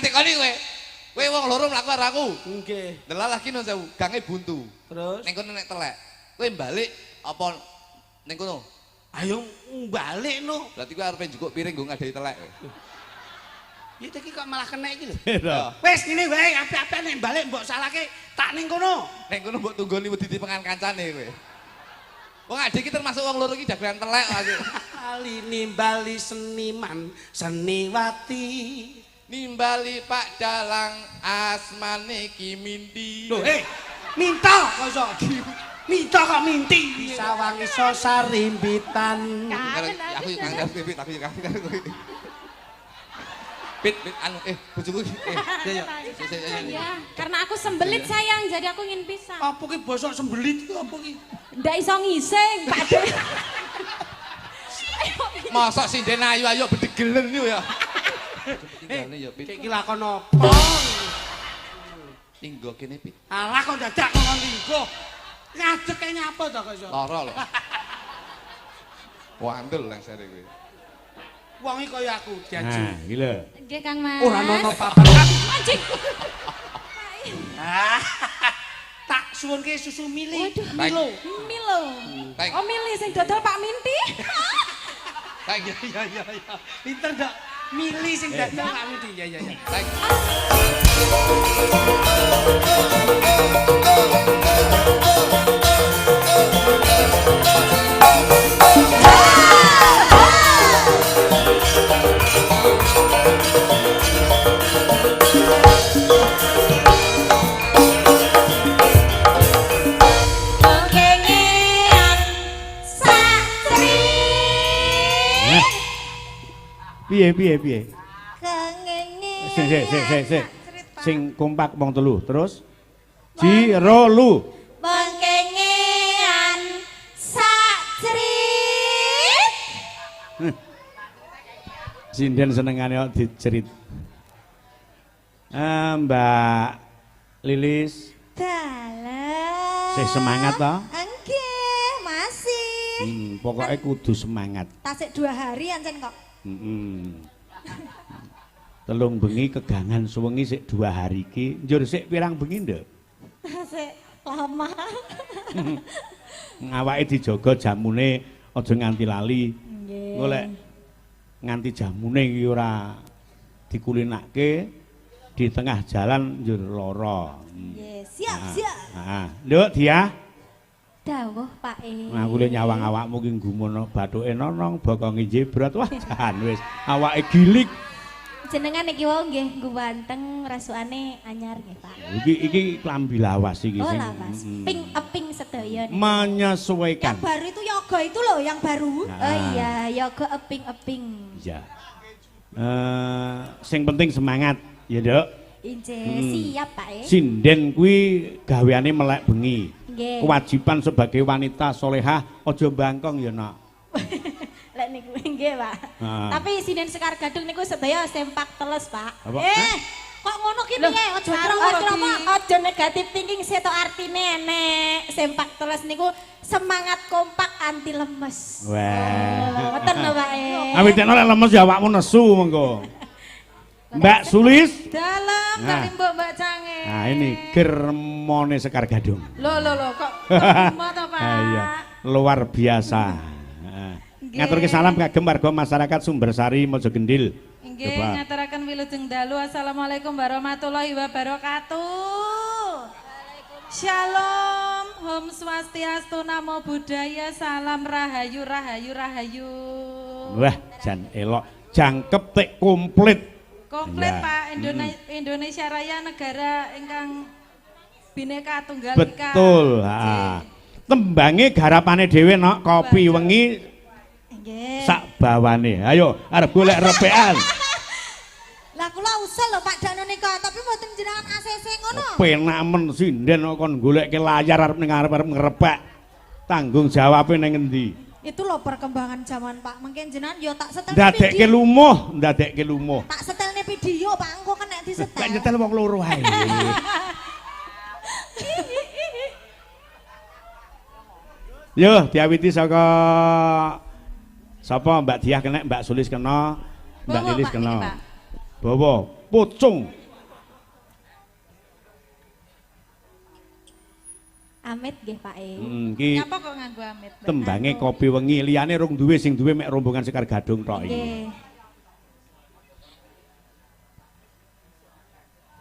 tekoni kowe. Kowe wong loro mlaku karo aku. Nggih. Delalah ki nun sewu, gange buntu. Terus Ning kono nek telek. Kowe balik apa ning kono? ayo balik no. Berarti kowe arepe njukuk piring nggo ngadai telek. Ya iki kok malah kena iki lho. Iya. Wis ngene wae apik-apik nek balik mbok salahke tak ning kono. Ning kono mbok tunggoni wedi dipengan kancane kowe. Wong adek iki termasuk wong loro iki dagelan telek lagi. Ali nimbali seniman seniwati. Nimbali Pak Dalang asmane Ki Minti. Lho minta kok iso. Minta kok minti. Sawang iso sarimbitan. Aku yo kangen pipit, aku yo kangen karo kowe. Pit anu bojoku Ya. Ya, karena aku sembelit sayang, jadi aku ingin pisah. Apa ki basa sembelit itu apa ki? Ndak iso ngising, Pak De. Mosok sinden ayu-ayu bedegelen yo ya. Tinggalne ya Pit. Iki lakon apa? Tinggo kene Pit. Alah kok dadak ngomong lingkuh. Ngadeke nyapa to kok iso? Lara lho. Wandel lengsere kowe. Wong iki kaya aku diaji. Nah, iki lho. Nggih Kang Mas. Ora ono papan. Anjing. Tak suwunke susu mili. Waduh, Milo. Milo. Teng. Oh Mili sing dodol Pak Minti. Teng. Ya. Pinter ndak? Mili sing dadal Pak Midi. Ya. Teng. Kengean satri. Piye? Kengean. Sik. Sing kompak wong telu. Terus Jiro lu. Bengkengean satri. Sinden senengane kok dicerit. Mbak Lilis, Dalam. sih semangat toh? Nggih, masih. Pokoknya kudu semangat. Tasik 2 hari ancen kok. Telung bengi kegangan suwengi sik 2 hari iki. Njur sik pirang bengi nduk? Tasik lama. Awake dijaga jamune aja nganti lali. Nggih. Golek nganti jamune iki ora dikulinake di tengah jalan njur lara. Nggih, siap. Nduk Diah. Dawuh Pak Aku le nyawang awakmu ki nggumono bathuke nonong bokonge jebret wah jan wis awake gilik. Jenengan iki wau nggih nggo banteng rasukane anyar nggih Pak. Iki klambi lawas iki Oh sing lawas. Ping sedaya nih. menyesuaikan. Yang baru itu yoga itu loh, yang baru. Nah. Oh iya, yoga eping-eping. Iya. Sing penting semangat ya, Dok. Inje, siap Pak Sinden kuwi gaweane melek bengi. Nggih. Kewajiban sebagai wanita solehah aja bangkong ya, Nak. Lek niku nggih, Pak. Ah. Tapi Sinden Sekar Gadung niku sedaya sempak teles, Pak. Apa? Kok ngono ki piye? Aja negatif thinking seto artine enek. Sempak teles niku semangat kompak anti lemes. Wah. Ngoten lho, Pak. Awitene lek lemes ya awakmu nesu mengko. Mbak Sulis. Dalam Nah. dari Mbak Cange. Nah, ini germone Sekar Gadung. Loh, kok mau to, Pak? Iya, luar biasa. Ngaturke salam kagem warga masyarakat Sumbersari Mojogendil. Nggih, Coba. ngaturaken wilujeng dalu. Assalamualaikum warahmatullahi wabarakatuh. Shalom, Om Swastiastu, Namo Buddhaya, salam rahayu. Wah, jan elok, jangkep tek komplit. Komplit Iya. Pak, Indonesia Raya negara ingkang Bhinneka Tunggal Ika. Betul. Tembange garapane dhewe nok kopi wengi Nggih. sak bawane. Ayo arep golek repekan. Lah kula usul lho Pak Dano nika, tapi mboten jenengan ACC ngono. Penak men sinden kok kon goleke layar arep ning arep ngrepek. Tanggung jawabe ning endi? Itu loh perkembangan zaman Pak. Mungkin jenengan yo tak setel Ndadekke lumuh. Tak setelne video Pak, engko kena disetel. Gak nyetel wong loro ae. Yo, diawiti saka sapa Mbak Diah kena, Mbak Sulis kena, Mbak Bawa, Lilis Pak, kena. niki, Pak. Bawa. Pucung. Amit nggih Pak E. Iki Nyapa kok nganggo amit? Mbak? tembange kopi wengi liyane rung duwe sing duwe mek rombongan Sekar Gadung tok iki. Nggih.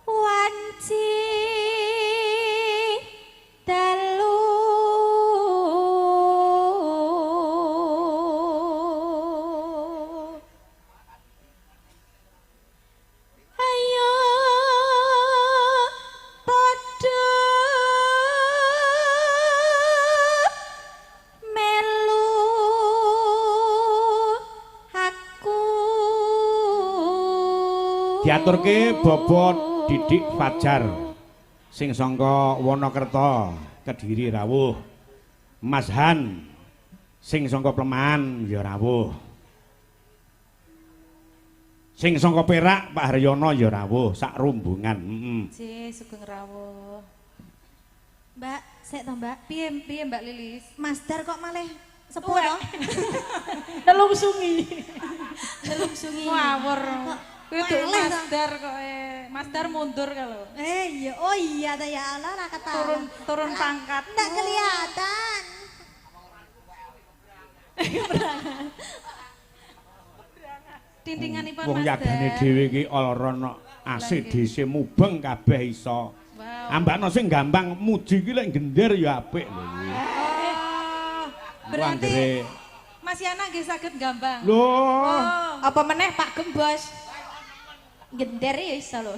Wanci dalu ayo padha melu aku Diaturke bobot Didik Fajar sing sangka Wonokerto Kediri rawuh. Mas Han sing sangka Pleman ya rawuh. Sing sangka Perak Pak Haryono ya rawuh sak rombongan. J sugeng rawuh. Mbak, sik to Mbak. Piye piye Mbak Lilis? Masdar kok malih sepuh to? Nelungsungi. Nelungsungi. Ngawur. Kuwi tuh Meleh to. Masdar kok Masdar mundur kalau. Iya, oh iya ta ya Allah lah ketawa. Turun pangkat. Enggak kelihatan. Tintinganipun Wong Masdar. yagane dhewe iki ora ACDC mubeng kabeh iso. Wow. Ambakno sing gampang muji iki lek gender ya apik lho kuwi. Oh, berarti Anggere Mas Yana nggih saged gambang. lho Oh, Apa meneh Pak Gembos? Gender ya iso lho.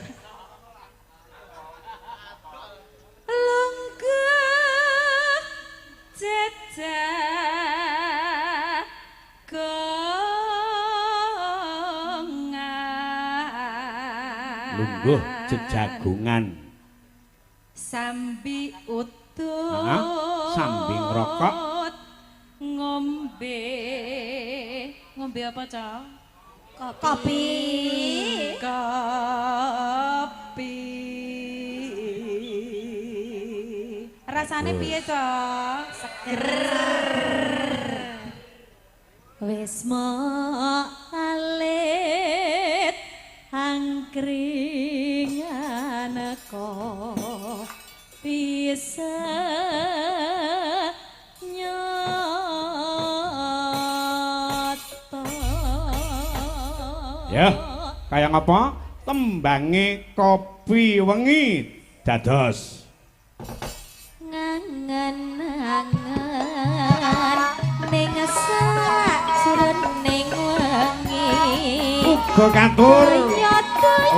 Lungguh jejak gongan. lungguh jejagungan. Sambi utut. Hah? Sambi ngerokok? Ngombe. Ngombe apa, Cak? Kopi. Kopi. Rasane piye, Cak? Seger. Wis alit angkringan kopi nyoto. Ya, kaya ngapa? Tembange kopi wengi dados Ngangen-angen ning sajroning wengi. uga katur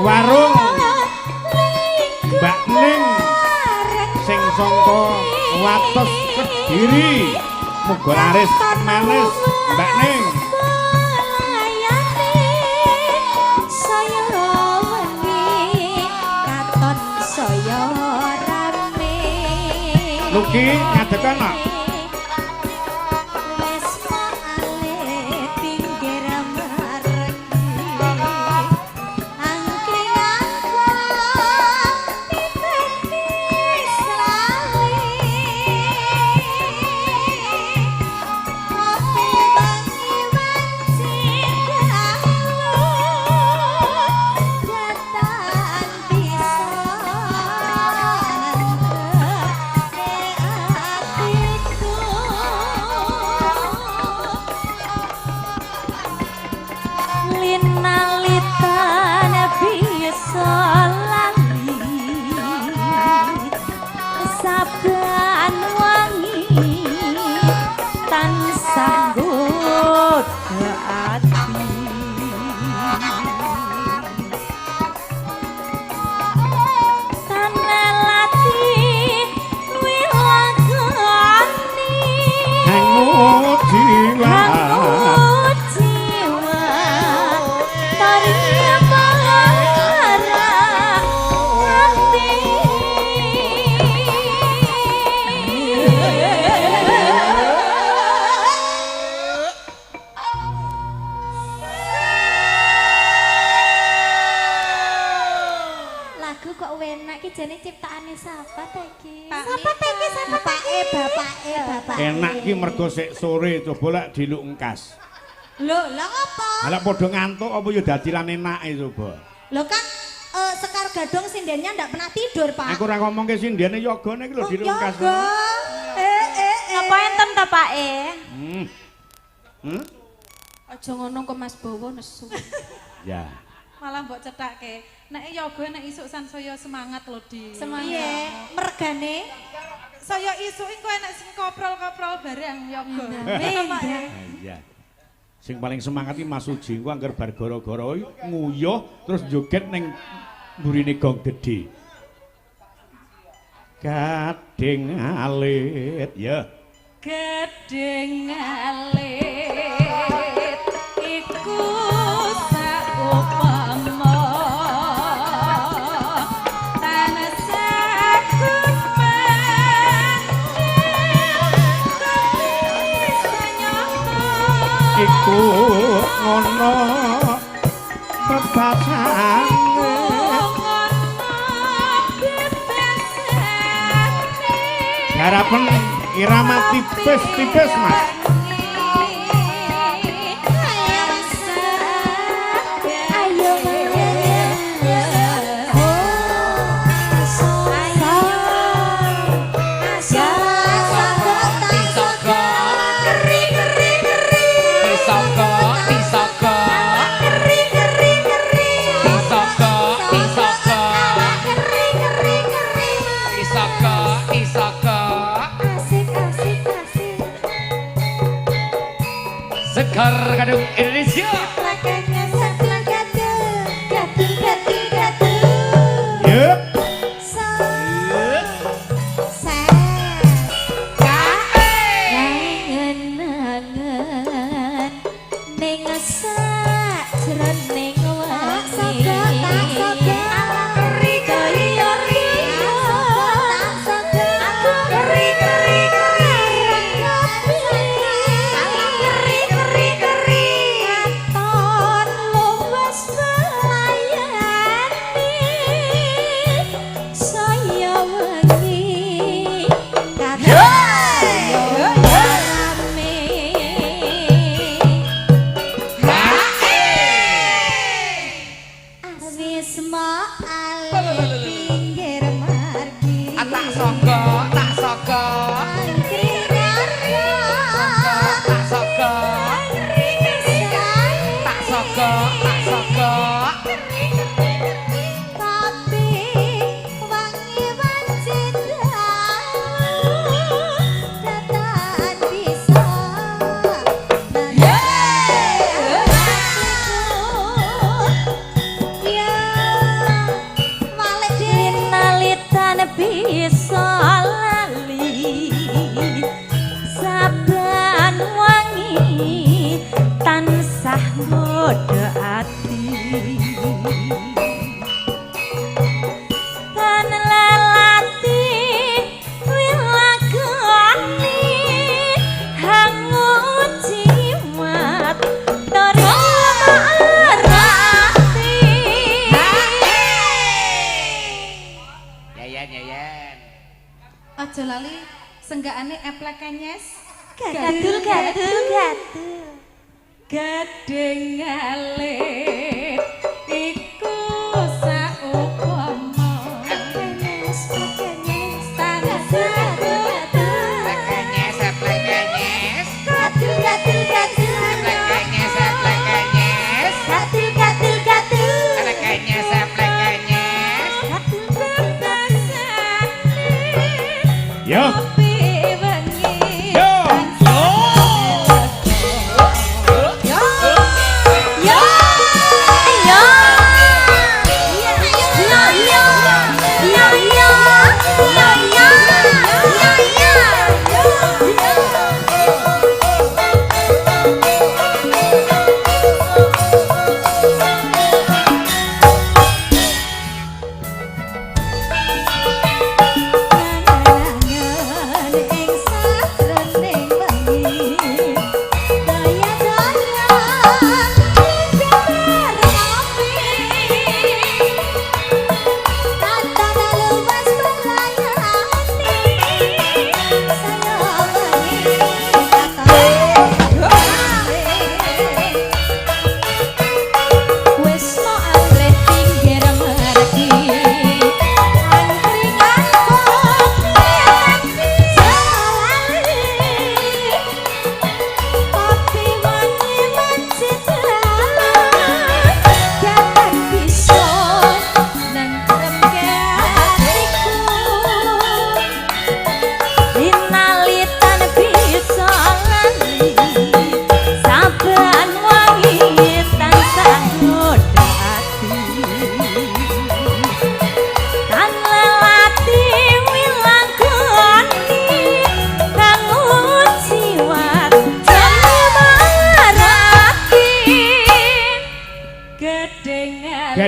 warung Mbak Ning sing sangka Wates Kediri. Muga laris manis Mbak Ning. Saya wengi katon saya rame. Luki ngadekan Wis alit pinggir margi. Angkringan kopi selawi. Kopi bangi wanci dahulu. Jatan bisa Linalitan bisa lali saban wangi tansah godha ati tanelati wilagani hangu jiwa. Lagu kok enak ki jane ciptaane sapa ta iki? Pak Sapa ta iki? Bapake. Enak ki mergo sik sore coba lek diluk engkas. Lho, lah apa? Lah padha ngantuk apa ya dadi lan enake coba. Lho kan gadong sindennya ndak pernah tidur, Pak. Aku ora ngomong ke sindene yogane iki lho dirungkas. Yoga. Apa enten ta, Pak e? Aja ngono kok Mas Bowo nesu. Ya. Malah mbok cethake. Nek yoga nek isuk sansaya semangat lho, Di. Piye? Mergane? Saya isuk engko enek sing koprol-koprol bareng yoga. Pak e. Iya. Sing paling semangat iki Mas Uji engko angger bar gara-gara nguyuh terus joget ning mburine gong gedhe. Gading alit ya. Gedeng alit iku saupama tanah sagun Iku ngono bebasane harapan irama tipis-tipis Mas. Sekar Gadung Indonesia. Yep. Aja lali senggaane eplekanyes. Gadul. Gading alit iku saupama tanah Yo.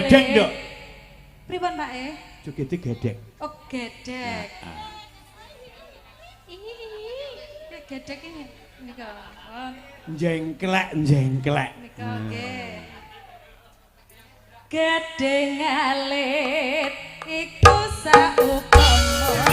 gedek, Nduk. Pripun, Pak E? Jogete gedek. Oh, gedek. Gedek ini. Nika. Oh, Jengklek. nika nggih. Gedeng alit iku saupama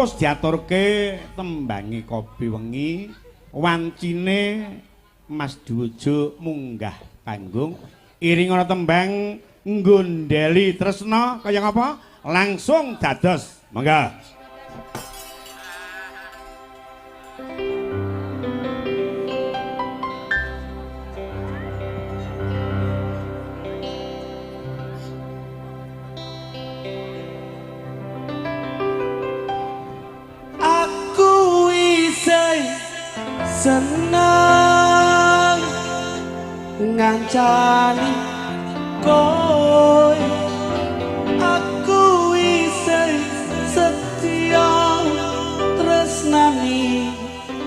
wis diaturke tembangi kopi wengi wancine Mas Dujo munggah panggung iring ana tembang nggondeli tresna kaya ngapa langsung dados monggo. senang ngancani kowe aku isih setia tresnani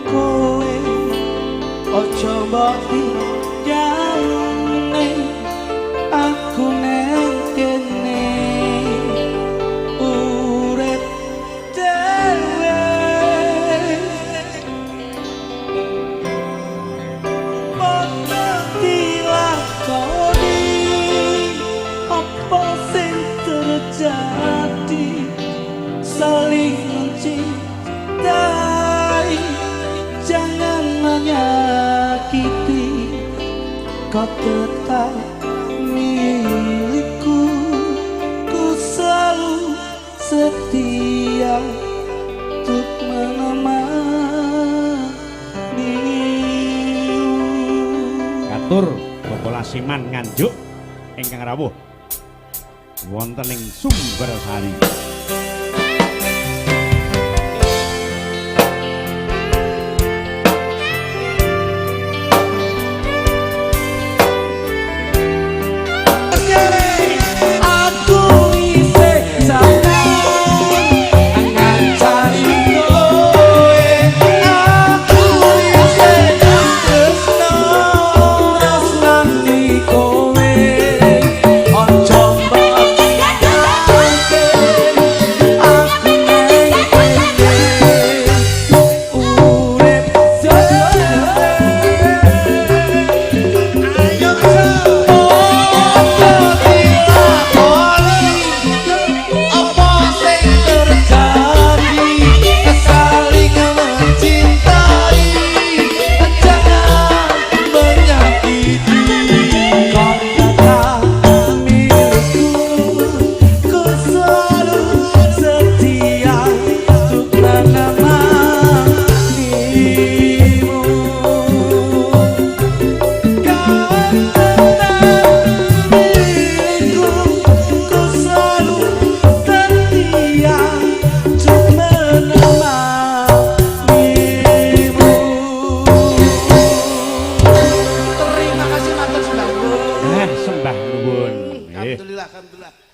kowe ojo mbok tinggalne aku neng kene urip dhewe padha dilakoni apa sing terjadi saling mencintai jangan menyakiti kau tetap milikku ku selalu setia untuk menemanimu. Katur Bapak Siman Nganjuk ingkang rawuh wonten ing Sumbersari.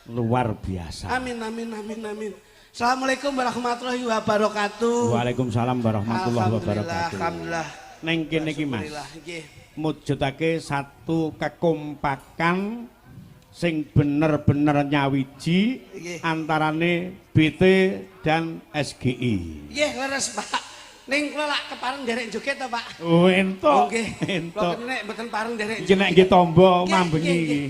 Luar biasa. Amin amin amin amin. Assalamualaikum warahmatullahi wabarakatuh. Waalaikumsalam warahmatullahi wabarakatuh. Alhamdulillah. Neng kene iki Mas. Mujudake satu kekompakan sing bener-bener nyawiji antarane BT dan SGI. Nggih leres Pak. Ning kula lak kepareng nderek joget to Pak. Oh entuk. Nggih. Entuk. Kok nek mboten pareng nderek. Iki nek nggih tombo mambengi iki.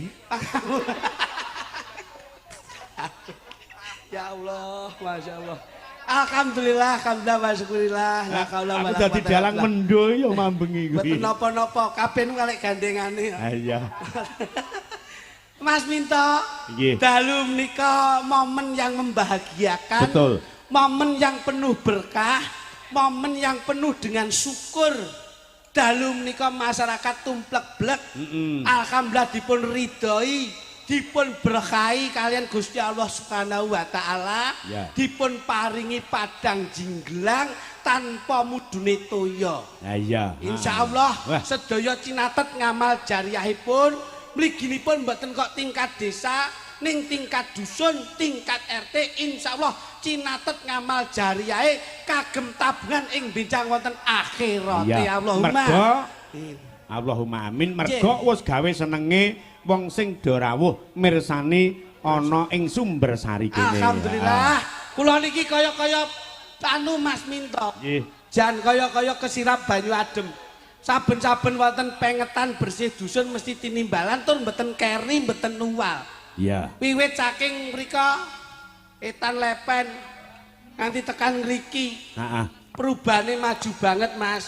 Ya Allah, Masya Allah. Alhamdulillah, alhamdulillah, wasyukurillah. La haula wala quwata illa billah. Aku dadi dalang mendo ya mambengi kuwi. Mboten napa-napa, kabeh nu kalek gandengane. Ha iya. Mas Minto, dalu menika momen yang membahagiakan. Betul. Momen yang penuh berkah, momen yang penuh dengan syukur. Dalu menika masyarakat tumplek-blek. Alhamdulillah dipun ridhoi dipun berkahi kalian Gusti Allah Subhanahu wa taala, Ya. dipun paringi padang jinggelang tanpa mudune toya. Ha iya. Insyaallah Wah. sedaya cinatet ngamal jariyahipun mliginipun mboten kok tingkat desa ning tingkat dusun, tingkat RT insyaallah cinatet ngamal jariyahe kagem tabungan ing benjang wonten akhirat. Iya. Allahumma. Mergo Allahumma amin mergo wis gawe senenge wong sing do rawuh mirsani ana ing sumber sari kene. Alhamdulillah. Kula niki kaya-kaya anu Mas Minto. Nggih. Jan kaya-kaya kesirap banyu adem. Saben-saben wonten pengetan bersih dusun mesti tinimbalan tur mboten keri, mboten nuwal. Iya. Wiwit saking mrika etan lepen nganti tekan ngriki. Heeh. Perubahane maju banget, Mas.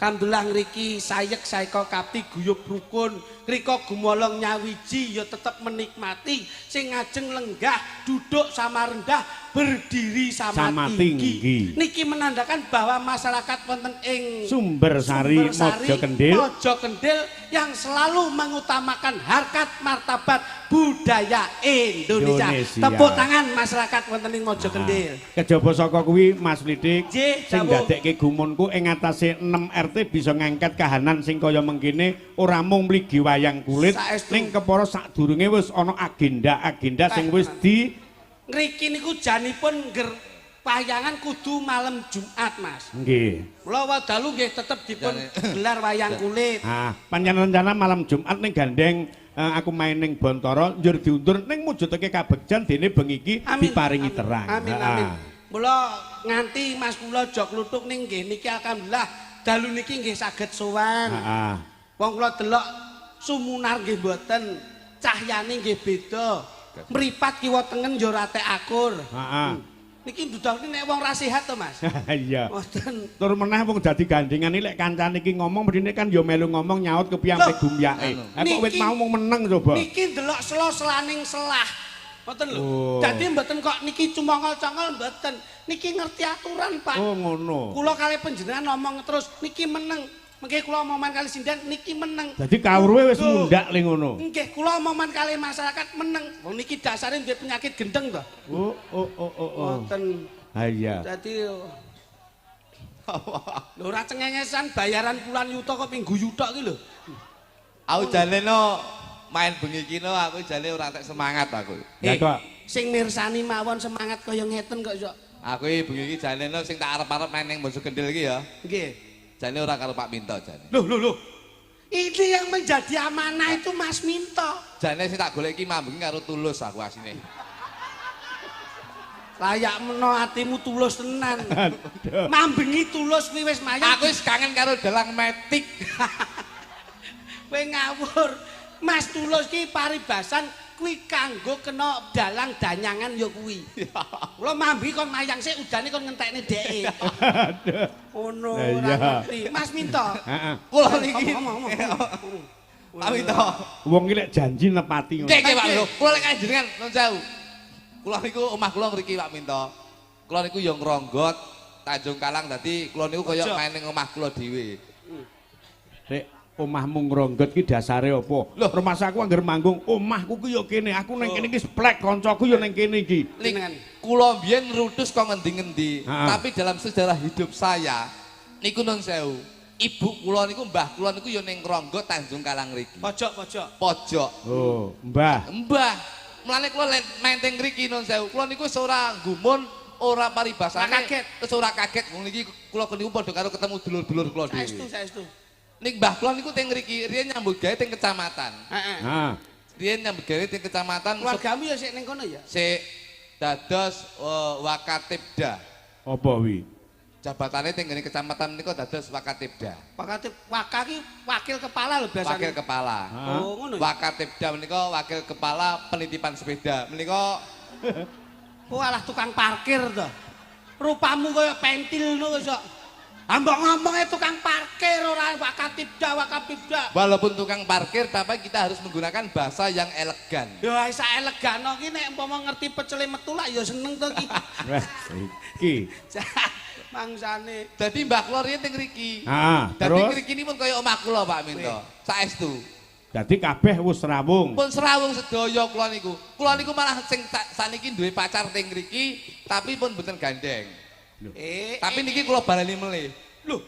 Alhamdulillah ngriki sayek saeka kapti guyub rukun, ngrika gumolong nyawiji ya tetep menikmati sing ngajeng lenggah, duduk sama rendah, berdiri sama tinggi. Niki menandakan bahwa masyarakat wonten ing Sumber Sari Mojo Kendil yang selalu mengutamakan harkat martabat budaya Indonesia. Tepuk tangan masyarakat wonten ing Mojo Kendil. Kejaba saka kuwi Mas Lidik Nggih, sing dawuh. dadekke gumunku ing atase 6 RT bisa ngangkat kahanan sing kaya mengkene ora mung mligi wayang kulit Saestu. ning kepara sadurunge wis ana agenda-agenda sing wis di Ngriki niku janipun ngger wayangan kudu malam Jumat, Mas. nggih. Mula wadalu nggih tetep dipun gelar wayang kulit. Ah, pancen rencana malam Jumat ning gandeng aku main ning Bontoro njur diundur ning mujudake kabegjan dene bengi iki Amin, diparingi amin, terang. Amin Ah, amin. Mula nganti Mas kula jog lutuk ning nggih niki alhamdulillah dalu niki nggih saged sowan. Heeh. Wong kula delok sumunar nggih mboten, cahyane nggih beda. Mripat kiwa tengen yo rate akur. Heeh. Niki ndudalke nek wong ra sehat to, Mas. Iya. Mboten. Tur meneh wong dadi gandengan iki lek kancane iki ngomong mrene kan ya melu ngomong nyaut kepiampe Loh, gumyake. Ha kok wit niki- mau mung meneng coba. Niki ndelok sela-selaning selah. Mboten lho. Oh. Dadi mboten kok niki cumongol-congol mboten. Niki ngerti aturan, Pak. Oh ngono. Kula kali panjenengan ngomong terus niki meneng. Mengke kula omongan kali sindan niki meneng. Dadi kawruhe wis Loh. mundhak ling ngono. Nggih, kula omongan kali masyarakat meneng. Wong niki dasare duwe penyakit gendeng to. Oh. Wonten. Ha iya. Dadi lho ora cengengesan bayaran puluhan yuta kok ping guyu tok iki lho. Aku jane no main bengi iki no aku jane ora entek semangat aku. Ya kok. Sing mirsani mawon semangat kaya ngeten kok sok. Aku iki bengi iki jane no sing tak arep-arep main ning Mojo Kendil iki ya. Nggih. Jane ora karo Pak Minto jane. Loh. Ini yang menjadi amanah itu Mas Minto. Jane sing tak golek iki mambengi karo Tulus aku asine. Layak meno atimu tulus tenan. Mambengi tulus kuwi wis mayang. Aku wis kangen karo dalang metik. Kowe ngawur. Mas Tulus ki paribasan kuwi kanggo kena dalang danyangan ya kuwi. Kula mambengi kon mayang sik udane kon ngentekne dheke. Ono Lah ora iya. ngerti. Mas Minto. Heeh. Kula niki. Ngomong. Pak Minto. Wong iki lek janji nepati ngono. Nggih Pak Minto. Kula lek kanjenengan nun sewu. Kula niku omah kula mriki Pak Minto. Kula niku ya ngronggot Tanjung Kalang dadi kula niku kaya Ojo. main ning omah kula dhewe. Rek omahmu ngronggot ki dasare apa? Loh. Rumah saku anggar manggung, omahku ki ya kene, aku ning kene iki splek, kancaku ya ning kene iki. Jenengan. Kula mbiyen nrutus kok ngendi-ngendi, Ha. tapi dalam sejarah hidup saya niku nun sewu. Ibu kula niku mbah kula niku ya ning Ngronggot Tanjung Kalang mriki. Pojok. Pojok. Oh, Mbah. Mbah, mulane kula main teng mriki nun sewu. Kula niku wis ora gumun, ora paribasane. Ora kaget. Terus ora kaget wong niki kula niku padha karo ketemu dulur-dulur kula dhewe. Saestu. Ning mbah kula niku teng mriki riyen nyambut gawe teng kecamatan. Heeh. Ha. Riyen nyambut gawe teng kecamatan Keluargamu ya sik ning kono ya? sik dados Wakatibda. Apa wi? Jabatannya tinggal di kecamatan ini kok dados Wakatibda. Wakaki wakil kepala lho biasanya. Wakil kepala. Oh, ngono ya. Wakatibda menika wakil kepala penitipan sepeda. Menika Oh, alah tukang parkir to. Rupamu kaya pentil ngono kok. Ambok ngomongnya tukang parkir ora wakapibda. walaupun tukang parkir tapi kita harus menggunakan bahasa yang elegan. Ya isa elegan ki nek umpama ngerti pecele metu lak ya seneng to ki. Wah, iki. Mangsane. Jadi Mbak Kula riyen teng mriki. Ha, Dadi terus mriki ini pun kaya omah kula Pak Minto. Saestu. Dadi kabeh wis rawung. Pun serawung sedaya kula niku. Kula niku malah sing saniki duwe pacar teng mriki, tapi pun mboten gandeng. Tapi niki kula baleni melih. Lho,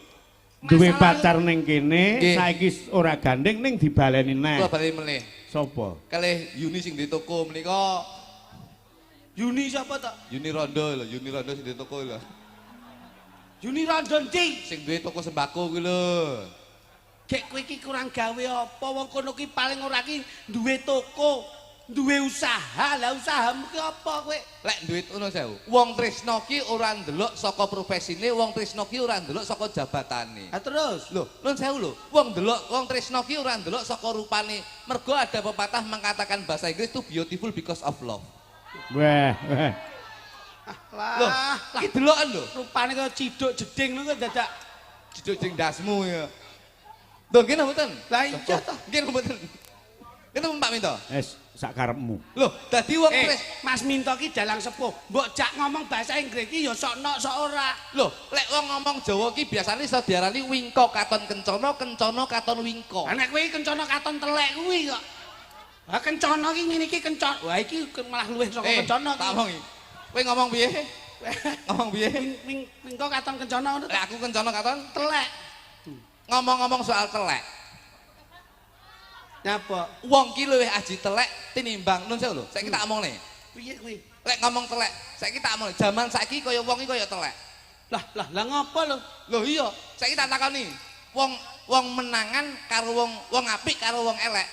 Duwe pacar ning kene, Nggih. saiki ora gandeng ning dibaleni neh. Kula baleni melih. Sapa? Kalih Yuni sing di toko menika. Yuni siapa to? Yuni Rondo lho, Yuni Rondo sing di toko lho. Yuni Rondon Cing. Sing duwe toko sembako kuwi lho. Gek kowe iki kurang gawe apa? Wong kono ki paling ora ki duwe toko, duwe usaha. Lah usahamu ki apa kowe? Lek duit ngono sewu. Wong tresno ki ora ndelok saka profesine, wong tresno ki ora ndelok saka jabatane. Ah terus? Loh, nun sewu lho. Wong tresno ki ora ndelok saka rupane. Mergo ada pepatah mengatakan bahasa Inggris itu beautiful because of love. Weh. Loh, Lah, iki deloken lho. rupane kaya ciduk jeding lho kok dadak. Jujur jeng dasmu ya. Lho, nggih mboten? Lah iya toh. Nggih mboten. Itu Pak Minto. Wis sak karepmu. Loh, dadi wong tres. Mas Minto ki dalang sepuh. Mbok jak ngomong bahasa Inggris ki ya sok nok sok ora. Loh, lek wong ngomong Jawa ki biasane iso diarani wingko katon kencana, kencana katon wingko. Lah nek kowe kencana katon telek kuwi kok. Lah kencana ki ngene iki kencana. Wah iki malah luwih saka kencana Tak ki. omongi. Kowe ngomong piye? Ngomong piye? Wingko katon kencana ngono. Lek aku kencana katon Telek. ngomong-ngomong soal telek. Napa? Wong ki luwih aji telek tinimbang nun sewu lho. Saiki tak omongne. Piye kuwi? Lek ngomong telek, saiki tak omongne. Jaman saiki kaya wong iki kaya telek. Lah ngapa lho? Lho iya, saiki tak takoni. Wong menangan karo wong apik karo wong elek.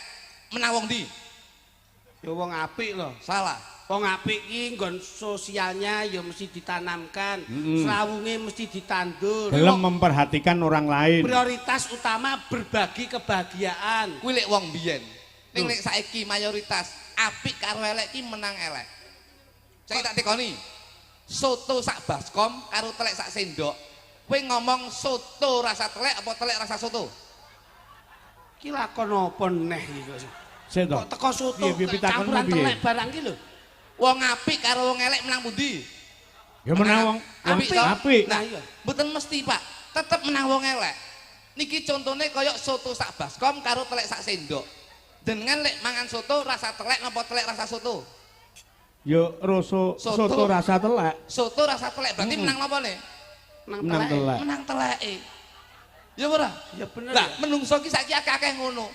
Menang wong ndi? Ya wong apik lho. Salah. Wong apik ki nggon sosialnya ya mesti ditanamkan. Serawunge mesti ditandur. Gelem memperhatikan orang lain. Prioritas utama berbagi kebahagiaan. Kuwi lek wong biyen. Ning lek saiki mayoritas apik karo elek ki menang elek. Saiki tak tekoni. Soto sak baskom karo telek sak sendok. Kowe ngomong soto rasa telek apa telek rasa soto? Ki lakon apa neh iki kok. Sik to. Kok teko soto Piye pitakon campuran piye? telek barang ki lho. Wong apik karo wong elek menang pundi? Ya menang wong apik toh? apik. Nah iya. Mboten mesti, Pak. Tetep menang wong elek. Niki contone kaya soto sak baskom karo telek sak sendok. Dengan lek mangan soto rasa telek napa telek rasa soto? Ya soto rasa telek. Soto rasa telek berarti menang napa nih? Menang telek. Menang teleke. Ya ora? Ya bener. Lah, Ya. menungso ki saiki akeh-akeh ngono.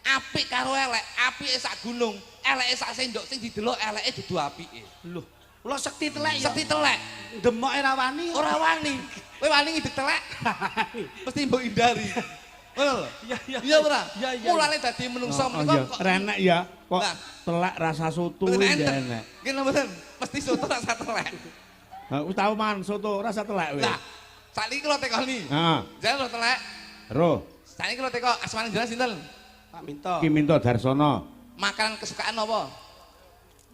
Apik karo elek, apike sak gunung, eleke sak sendok sing didelok eleke dudu apike. Lho, kula sekti telek ya. Sekti telek, Demoke ra wani. ora wani. Kowe wani ngidek telek, mesti mbok hindari. Ngono lho. Iya iya. Iya ora? Iya iya. Mulane dadi menungso Oh, menika iya. kok Renek ya kok Nah. telek rasa soto mboten ya enten. enek. Nggih mboten, mesti soto rasa telek. Nah, wis tau mangan soto rasa telek wis. Lah, sakniki kula tekoni. Heeh. Jan lho telek. Roh, Sakniki kula teko asmane jenengan sinten? Pak Minto. Ki Minto Darsono, Makanan kesukaan apa?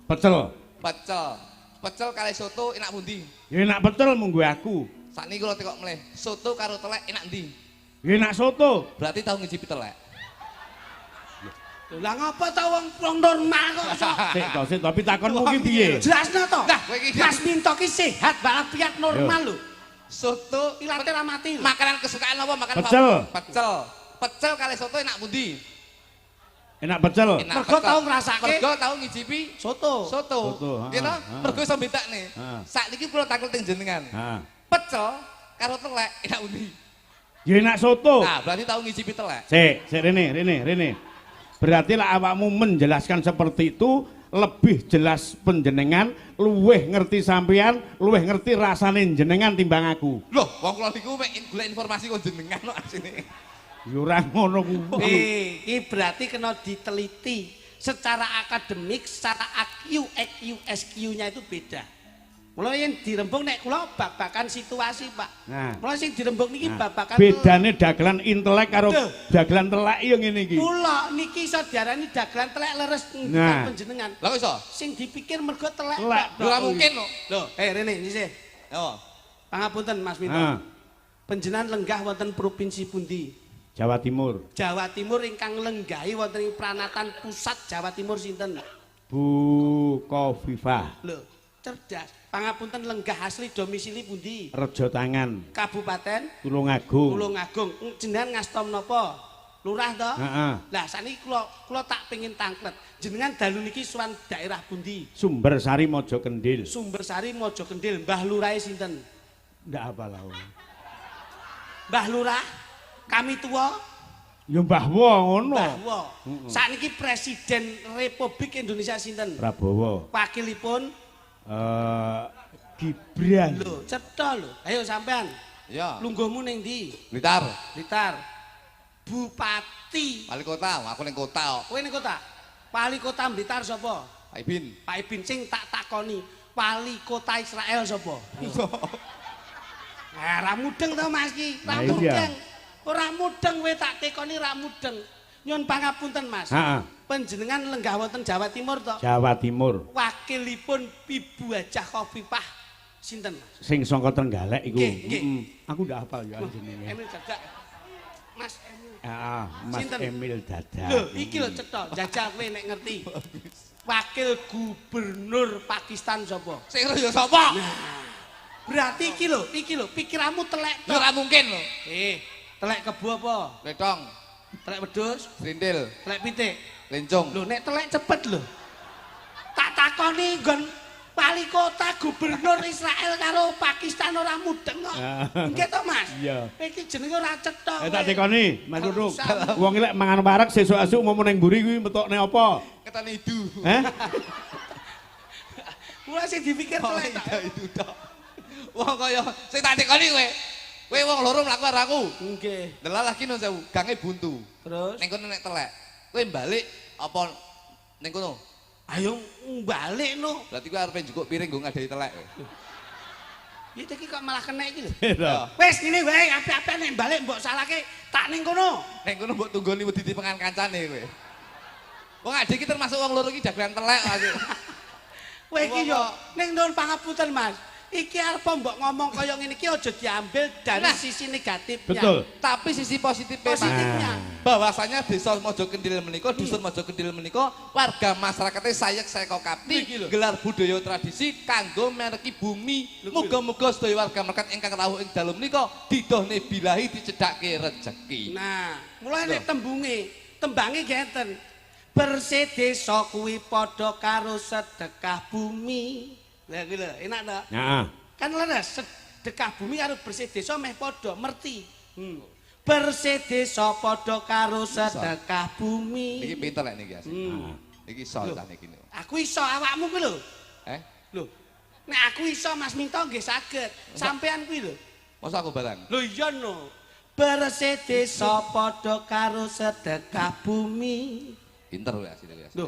pecel. Pecel. Pecel kali soto enak pundi? Ya enak pecel mung gue aku. Sakniki kula teko mleh. Soto karo telek enak ndi? Ya enak soto. Berarti tahu ngicipi telek. Lah ngapa ta wong normal kok iso? Sik tapi takonmu ki piye? Jelasno to. Nah, kowe iki Mas Minto ki sehat walafiat normal lho. soto Ilate ra mati lho. makanan kesukaan apa? Makanan Pecel. Pecel. Pecel kali soto enak pundi? Enak pecel. Enak Mergo pecel. tau ngrasake. Mergo tau ngicipi Soto. soto. Soto, Nggih to? ha. Mergo iso bedakne. Ha. Sakniki kula takul teng jenengan. Ha. Pecel karo telek enak pundi? Ya enak soto. Nah, berarti tahu ngicipi telek. Sik rene. Berarti lah awakmu menjelaskan seperti itu lebih jelas penjenengan, luweh ngerti sampean, luweh ngerti rasane jenengan timbang aku. Loh, wong kula niku mek golek informasi kok jenengan kok asine. Ya ora ngono kuwi. Iki berarti kena diteliti secara akademik, secara IQ, SQ-nya itu beda. Mulai yang dirembung nek kula bab-bakan situasi, Pak. Nah. Mulai sing dirembung niki bab-bakan Bedane dagelan intelek karo Duh. dagelan telek ya ngene iki. kula niki iso diarani dagelan telek leres Nah. ngendikan panjenengan. Lah kok iso? Sing dipikir mergo telek. Telek. Pak. Ora mungkin kok. Loh, rene sisih. Yo. Pangapunten Mas Minto. Ah, Panjenengan lenggah wonten provinsi pundi? Jawa Timur. Jawa Timur ingkang lenggahi wonten ing Pranatan Pusat Jawa Timur sinten? Bu Kofifah. Lho, cerdas. Pangapunten lenggah asli domisili pundi? Rejo Tangan. Kabupaten Tulungagung. Tulungagung. Jenengan ngastom napa? lurah to. Heeh. Lah saniki kula tak pengin tangklet. Jenengan dalu niki suwan daerah pundi? Sumber Sari Mojo Kendil. Sumbersari Mojo Kendil. Mbah Lurahe sinten? Ndak apa lah. Mbah Lurah kami tua. Ya Mbah Wo ngono. Mbah Wo. Sakniki Presiden Republik Indonesia sinten? Prabowo. Wakilipun Gibran. lho, cetha lho. Ayo sampean. Ya. Lungguhmu ning ndi? Blitar. Blitar. Bupati. Wali kota, aku ning kota kok. Kowe ning kota? Wali kota Blitar sapa? Pak Ibin. Pak Ibin sing tak takoni. Wali kota Israel sapa? Nah, ra mudeng to Mas ki. Ra Nah, iya. mudeng. Ora mudeng kowe tak tekoni ra mudeng. Nyun pangapunten Mas. Heeh. Panjenengan lenggah wonten Jawa Timur to? Jawa Timur. Wakilipun Ibu Hajah Khofifah sinten Mas? Sing saka Trenggalek iku. Nggih, nggih. Aku ndak hafal ya jenenge. Emil Dadak. Mas Emil. Heeh, Mas Sinten? Emil Dadak. Lho, iki lho cetha, jajal kowe nek ngerti. Wakil Gubernur Pakistan sapa? Sing ya sapa? Berarti iki lho, pikiranmu telek Ya to. ora mungkin lho. Telek kebu apa? Letong, Telek wedhus, Srindil, telek pitik. Lencong. Lho nek telek cepet lho. Tak takoni nggon wali kota gubernur Israel karo Pakistan ora mudeng kok. Nggih to Mas? Iya. Iki jenenge ora cetha. Tak tekoni, Mas Ruduk. Usah. Wong lek mangan warak sesuk-esuk mau ning mburi kuwi metokne apa? Ketan idu. Heh? Mula sing dipikir Oh, telek tak. itu tok. Wong kaya sing tak tekoni kowe. Kowe wong loro mlaku karo aku. Nggih. Delalah ki nun sewu, gange buntu. Terus Ning kono nek telek. Kowe balik apa ning kono? ayo balik no. Berarti kowe arepe njukuk piring nggo ngadai telek. Ya iki kok malah kena iki lho. Iya. Wis ngene wae apik-apik nek balik mbok salahke tak ning kono. Ning kono mbok tunggoni wedi dipengan kancane kowe. Wong ade iki termasuk wong loro iki dagelan telek Mas. Kowe iki yo ning nuwun pangapunten Mas. Iki arep mbok ngomong kaya ngene iki aja diambil dari Nah, sisi negatifnya. Betul. Tapi sisi positifnya Pak, Positifnya. bahwasanya desa Mojo Kendil menika, dusun Mojo Kendil menika warga masyarakatnya sayek seko Niki lho. kapti gelar budaya tradisi kanggo mereki bumi. Muga-muga sedaya warga masyarakat ingkang rawuh ing dalem menika didohne bilahi dicedhakke rejeki. Nah, mulai nek tembange ngeten. Bersih desa kuwi padha karo sedekah bumi. Lah kuwi lho, enak to? Heeh. Kan leres sedekah bumi karo bersih desa meh padha, merti. Bersih desa padha karo sedekah Niki bumi. pinter lek niki asli. Niki iso Loh. ta niki. Aku iso awakmu kuwi lho. Lho, Nek aku iso Mas Minto nggih saged. Sampean kuwi lho. masa aku barang. Lho iya no. Bersih desa padha karo sedekah bumi. Pinter kowe asli kowe. Lho.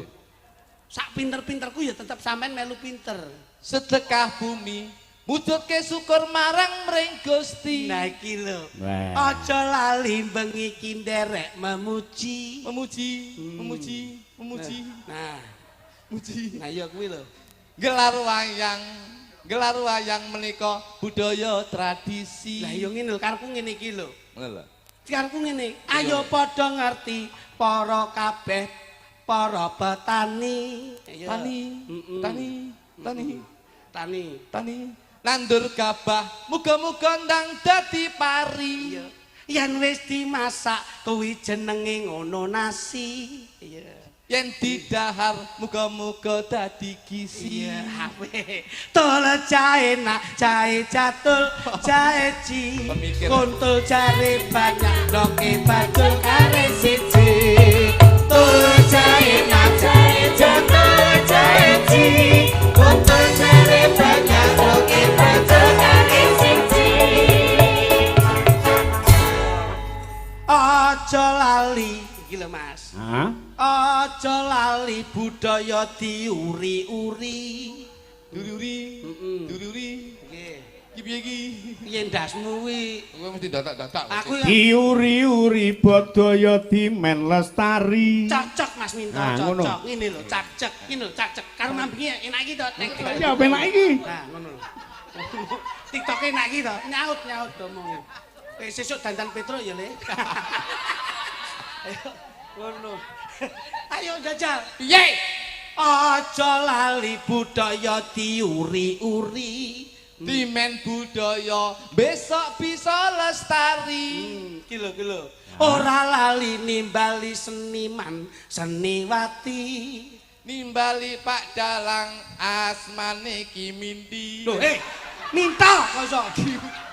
Sak pinter-pinterku ya tetep sampean melu pinter. Sedekah bumi mujudke syukur marang mring Gusti. Nah iki lho. Wah. Aja lali bengi ki nderek memuji. Memuji, memuji, memuji, Nah, muji. nah iya kuwi lho. Gelar wayang menika budaya tradisi. Lah iya ngene lho, karepku ngene iki lho. Ngono lho. Karepku ngene, ayo padha ngerti para kabeh para petani. Ayo. Tani, Mm-mm. tani, tani, Tani. tani. Nandur gabah, muga-muga ndang dadi pari. Iya. Yen wis dimasak kuwi jenenge ngono nasi. Iya. Yen didahar, muga-muga dadi gizi. Iya, apik. Tol jahe nak, jahe catul, jahe ci. Pemikir. Kuntul jare banyak, doke badul kare siji. Tol jahe nak, jahe catul, jahe ci. Kuntul jare banyak, doke badul kare siji. Aja lali, iki lho Mas. Hah? Aja lali budaya diuri-uri. Duri-uri, Mm-mm. duri-uri. Nggih. Iki piye iki? Piye ndasmu kuwi? Kowe mesti dadak-dadak. Aku ya Diuri-uri budaya dimen lestari. cocok Mas Minto, Nah, ngono. cocok. Ngene lho, cacek. Ngene lho, cacek. Karo mambinge enak iki to. Nek Ya penak iki. Nah, ngono lho. TikTok enak iki to. Nyaut omongnya. Sesuk dandan Petro ya, Le. Ayo, ngono. Ayo jajal. Piye? Aja lali budaya diuri-uri. Dimen budaya besok bisa lestari. Kilo. Ora lali nimbali seniman seniwati. Nimbali Pak Dalang asmane Ki Minti. Loh, minta kok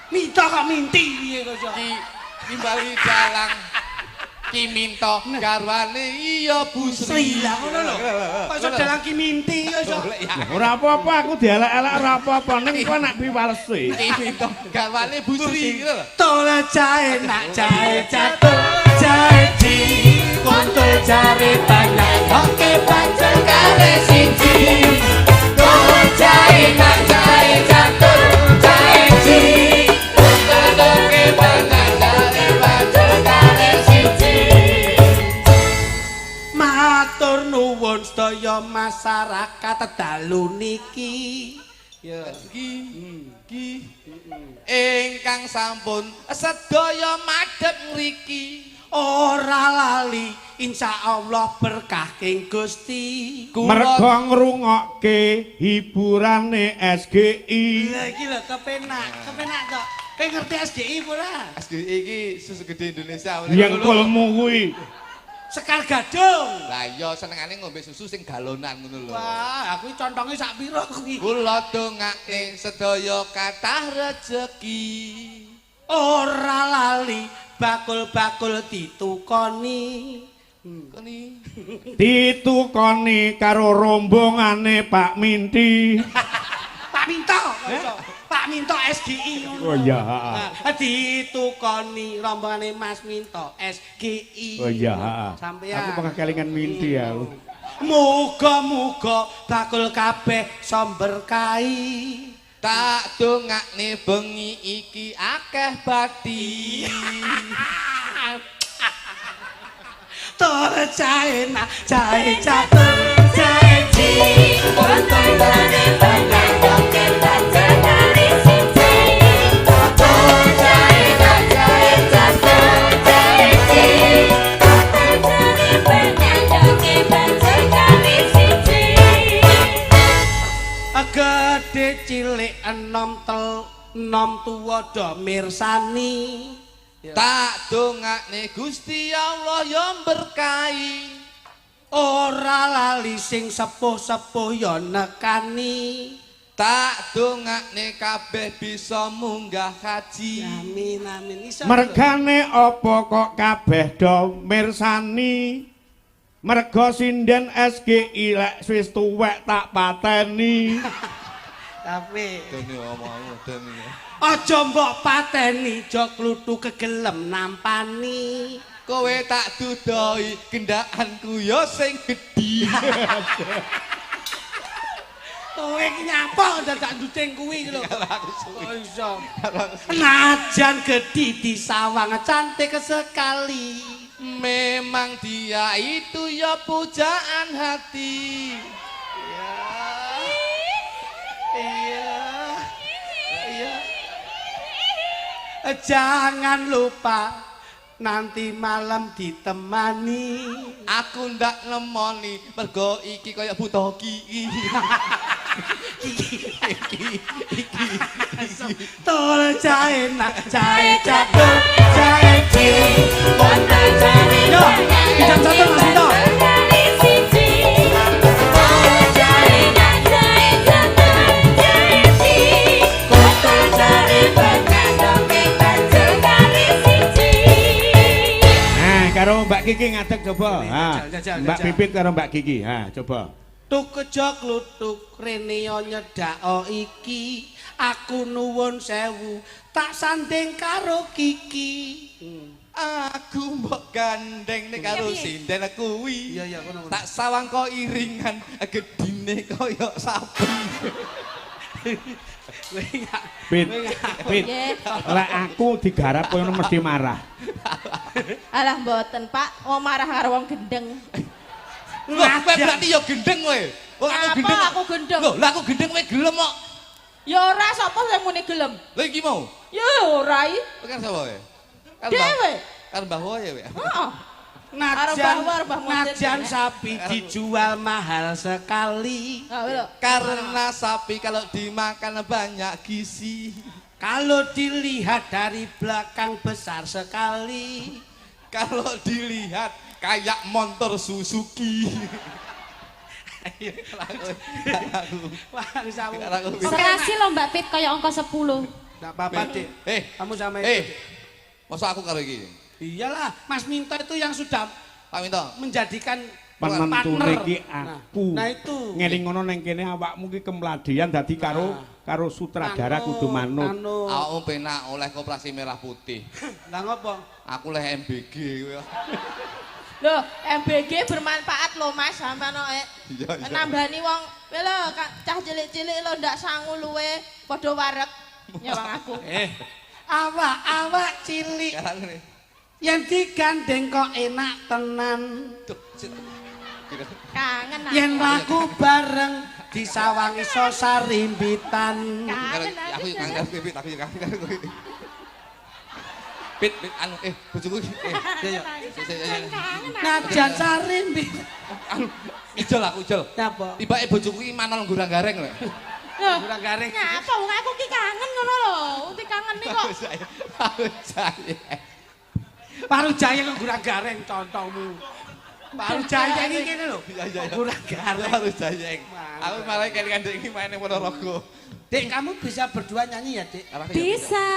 minta kok minti piye kok Nimbali Dalang Ki Minto garwane iya Bu Sri. Lah ngono lho. Kok dalang Ki minti kok Ora apa-apa aku dielek-elek ora apa-apa ning kowe nak piwalese. Ki Minto garwane Bu Sri gitu lho. Tole jae nak jae jatuh jae di kontul jare banyak oke pancen kare siji. Tole jae nak jae jatuh jae di kontul oke banyak jare pancen kare siji. Matur nuwun sedaya masyarakat dalu niki. Ya. Ki ingkang sampun sedaya madhep ngriki ora lali insyaallah berkah king Gusti. Mergo ngrungokke hiburane SGI. Lah iki lho kepenak kok. Kowe ngerti SGI ora? SGI iki susu gede Indonesia. Yang kulmu kuwi. Sekar Gadung. Lah iya senengane ngombe susu sing galonan ngono lho. Wah, aku contonge sak pira kuwi. Kula dongake sedaya kathah rejeki. Ora lali bakul-bakul ditukoni. Kene Ditukoni karo rombongane Pak Minti. Pak Minto. Pak Minto SGI ngono. Oh iya, ditukoni rombongane Mas Minto SGI. Oh iya, Sampeyan. aku pernah kelingan Minti ya. Muga-muga bakul kabeh somberkahi. tak dongakne bengi iki akeh bati. Tol cahe na cahe jatuh cahe ji kontol bane bane doke baca dari sisi. Tol cahe na cahe jatuh cahe ji kontol bane doke baca dari sisi. Gede cilik enom tuwa do mirsani. Tak dongakne Gusti Allah yo berkahi. Ora lali sing sepuh-sepuh yo nekani. Tak dongakne kabeh bisa munggah haji. Amin amin. Mergane apa kok kabeh do mirsani? Merga sinden SGI lek wis tuwek tak pateni. Tapi Dene omongmu dene. aja mbok pateni jo klutu kegelem nampani. Kowe tak dudoi gendakanku yo sing gedhi. Kowe iki nyapa dadak nduting kuwi lho. Oh iso. Najan gedhi disawang cantik sekali. Memang dia itu ya pujaan hati. Iya. Jangan lupa nanti malam ditemani. Aku ndak nemoni mergo iki kaya buta ki. Tol cahe nak cahe jatuh cahe ji kontol cahe yo kita satu Mas Tito. Karo Mbak Kiki ngadeg coba. Ha. Mbak Jajal. Pipit karo Mbak Kiki. Ha, coba. Tukejok lutuk rene yo nyedhak iki aku nuwun sewu tak sanding karo Kiki. Aku mbok gandeng nek karo sinden kuwi. Iya kono. Tak sawang kok iringan gedine kaya saben. Pit. Pit. Lek aku digarap koyo mesti marah. Alah mboten Pak, mau marah karo wong gendeng. Lho, kowe berarti ya gendeng kowe. Wong aku Apa gendeng. aku gendeng? Lho, lah aku gendeng kowe gelem kok. Ya ora sapa sing muni gelem. Lha iki mau. Ya ora iki. Kowe kan sapa kowe? Kan Dewe. Kan Mbah Woye kowe. Heeh. Najan sapi dijual mahal sekali. Karena sapi kalau dimakan banyak gizi. Kalau dilihat dari belakang besar sekali. Kalau dilihat kayak motor Suzuki. Ayo, Serasi lo Mbak Pit kaya angka 10. Enggak apa-apa, Dik. Kamu sama itu. Masa aku karo iki? Iyalah, Mas Minto itu yang sudah Pak Minto menjadikan penentu partner. iki aku. Nah itu. Ngeling ngono ning kene awakmu ki kemladian dadi karo sutradara kudu manut. Awakmu penak oleh koperasi merah putih. Lah ngopo? Aku leh MBG kowe. Loh, MBG bermanfaat loh Mas, sampean Iya. nambani wong, lho cah cilik-cilik lho ndak sangu luwe padha wareg nyawang aku. Awak cilik. Yang digandeng kok enak tenan. Kangen aku. Yen laku bareng disawang iso sarimbitan. Kangen Aku aku. kangen Pit, aku kangen kowe. Pit, anu bojoku Najan sarimbitan. ijol aku ijol. Napa? Tibake bojoku iki manol ngurang gareng lho. Kurang garing. Ngapa wong aku ki kangen ngono lho. Uti kangen nih kok. Aku saya. Paru Jaya kok kurang gareng contohmu. Paru Jaya iki kene lho. Iya. Kurang gareng. Harus jayeng. Aku malah kelingan dek iki main ning Ponorogo. Dek, kamu bisa berdua nyanyi ya, Dek? Bisa.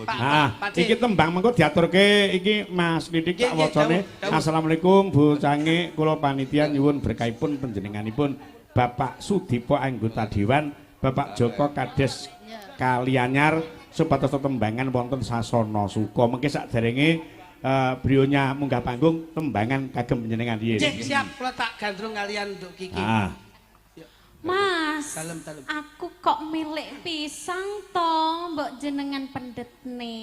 Nah, iki tembang mengko diaturke iki Mas Didik tak wacane. Assalamualaikum Bu Cange, kula panitia nyuwun berkahipun panjenenganipun Bapak Sudipo anggota Dewan, Bapak Joko Kades Kalianyar supados tembangan wonten sasana suka. Mengki sakderenge brionya munggah panggung tembangan kagem panjenengan nggih. Siap, kula tak gandrung kalian untuk Kiki. Mas, Dalem. aku kok milik pisang toh, mbok jenengan pendetne.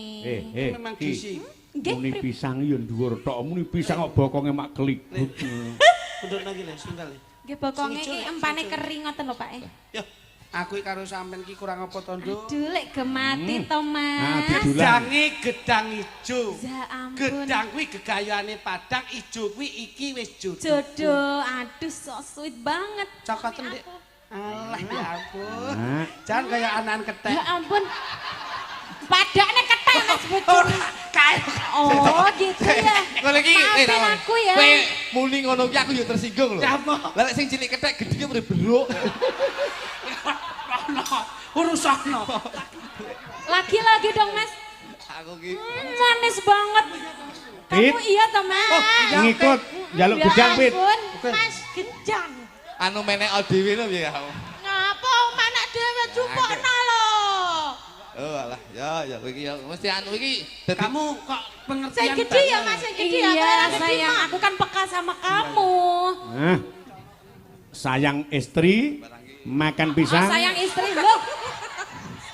Memang gizi. Muni pisang yo dhuwur tok, muni pisang kok bokonge mak keligut. Pundut lagi le, sunggal le. Nggih bokonge iki empane kering ngoten lho Pak. Yo, aku karo sampean ki kurang apa to, Nduk? Aduh lek gemati to Mas. Gedange gedang ijo. Ya ampun. Gedang kuwi gegayane Padang, ijo kuwi iki wis jodoh. Jodoh, aduh so sweet banget. Cokoten, Dik. Alah ya ampun. Jangan kayak anakan ketek. Ya ampun. Padakne ketek Mas bojone. Oh, gitu ya. Ngono iki Maafin aku ya. Kowe muni ngono ki aku yo tersinggung lho. Apa? Lah lek sing cilik kethek gedhe mrene beruk. Urusanno. Lagi-lagi dong Mas. Aku ki Manis banget. Kamu iya toh Mas? Ngikut njaluk Ya gedang Pit. ampun, Mas gedang. anu menek dhewe lho piye kamu. Ngapa menek dhewe cupokno lho. Oh alah, ya kowe iki ya mesti anu iki dadi Kamu kok pengertian Sing gede ya Mas, sing gede ya. Iya sayang, aku kan peka sama kamu. Sayang istri makan Oh, pisang. sayang istri loh.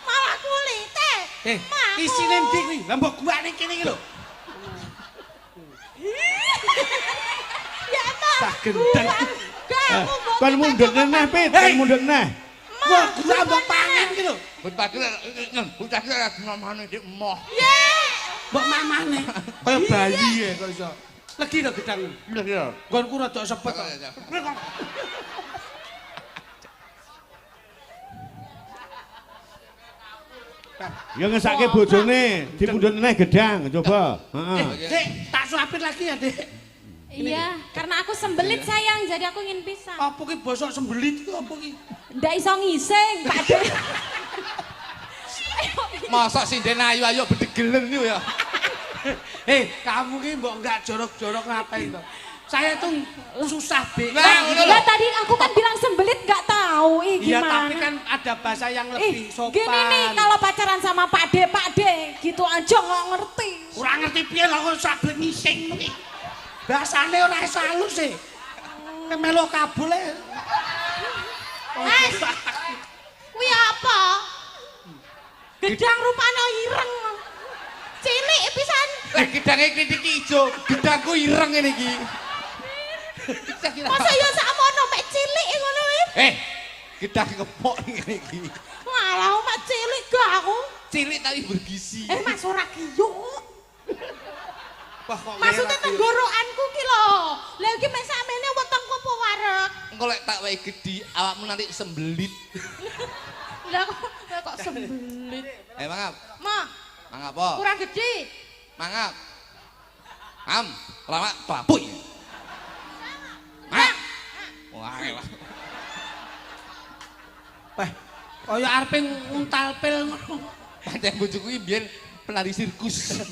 Malah kulite. Isine ndi kuwi? Lah mbok gua ning kene iki lho. Ya emang. Tak gendeng. Kon mundhut neh Pit, kon mundhut neh. Wah, gua mbok pangan iki lho. bocah ki namane dik emoh. Mbok mamane. Kaya bayi ya kok iso. Legi lho gedang. Iya. Nggonku rada sepet kok. Ya ngesake bojone, dipundhut neh gedang, coba. Heeh. Dik, tak suapin lagi ya, Dik. Iya, karena aku sembelit sayang, jadi aku ingin pisang. Apa ki bosok sembelit ku apa ki? Ndak iso ngising, Pak De. Mosok sinden ayu-ayu bedegelen niku ya. Kamu ki mbok enggak jorok-jorok ngapain to? Saya tuh susah be. Ya tadi aku kan bilang sembelit nggak tahu, Iya, gimana? tapi kan ada bahasa yang lebih sopan. Gini nih, kalau pacaran sama Pak De, gitu aja nggak ngerti. Kurang ngerti piye lho kok sabet ngising iki. Bahasane ora halus e. Kemelo kabul e. Mas. Kuwi apa? Gedang rupane ireng. Cilik pisan. Gedange kritik ijo, gedangku ireng ngene iki. Masa ya sakmono mek cilik ngono kuwi? Gedang kepok ngene iki. Walah mek cilik gak aku. Cilik tapi bergizi. Mas ora giyuk. Wah kok Maksudnya tenggorokanku ki lho. Lah iki mek samene wetengku apa wareg? Engko lek tak wae gedhi awakmu nanti sembelit. Lah kok sembelit. Mangap. Mah, Mangap apa? kurang gede. Mangap. Lama kelapuy. Mangap. Wah, elah. Wah, kaya arepe nguntal pil ngono. Pancen bojoku iki biyen penari sirkus.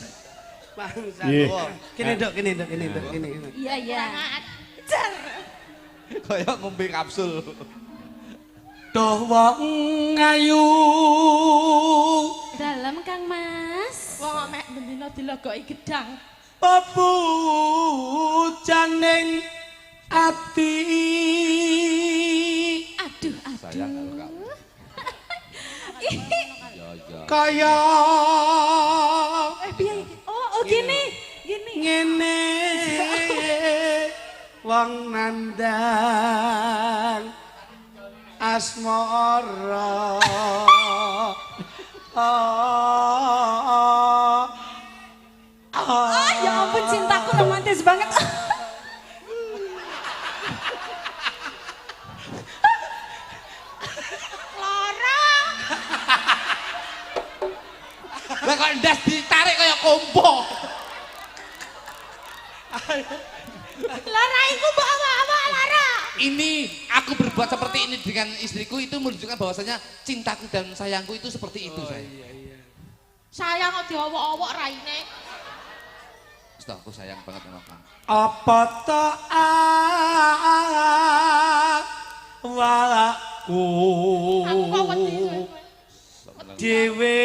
Bangsa. Iya. Kene nduk, kene nduk, kene nduk, kene. Iya iya. Ajar. Kaya ngombe kapsul. Duh wong ayu. Dalam Kang Mas. Wong mek bendina dilogoki gedang. Pepujaning ati. Aduh, Sayang aduh. karo kamu. Ya. Kaya Piye iki? Oh gini. Gini. ngene wong nandang asmara. Ya ampun cintaku romantis banget. Lara. Lah kok ndas ditarik kaya kompo. Lara iku mbok awak-awak Lara. Ini aku berbuat seperti ini dengan istriku itu menunjukkan bahwasanya cintaku dan sayangku itu seperti itu, sayang. Sayang kok diowok-owok raine. Sudah, aku sayang banget sama kamu. Apa to awakku Aku kok wedi kowe. dhewe.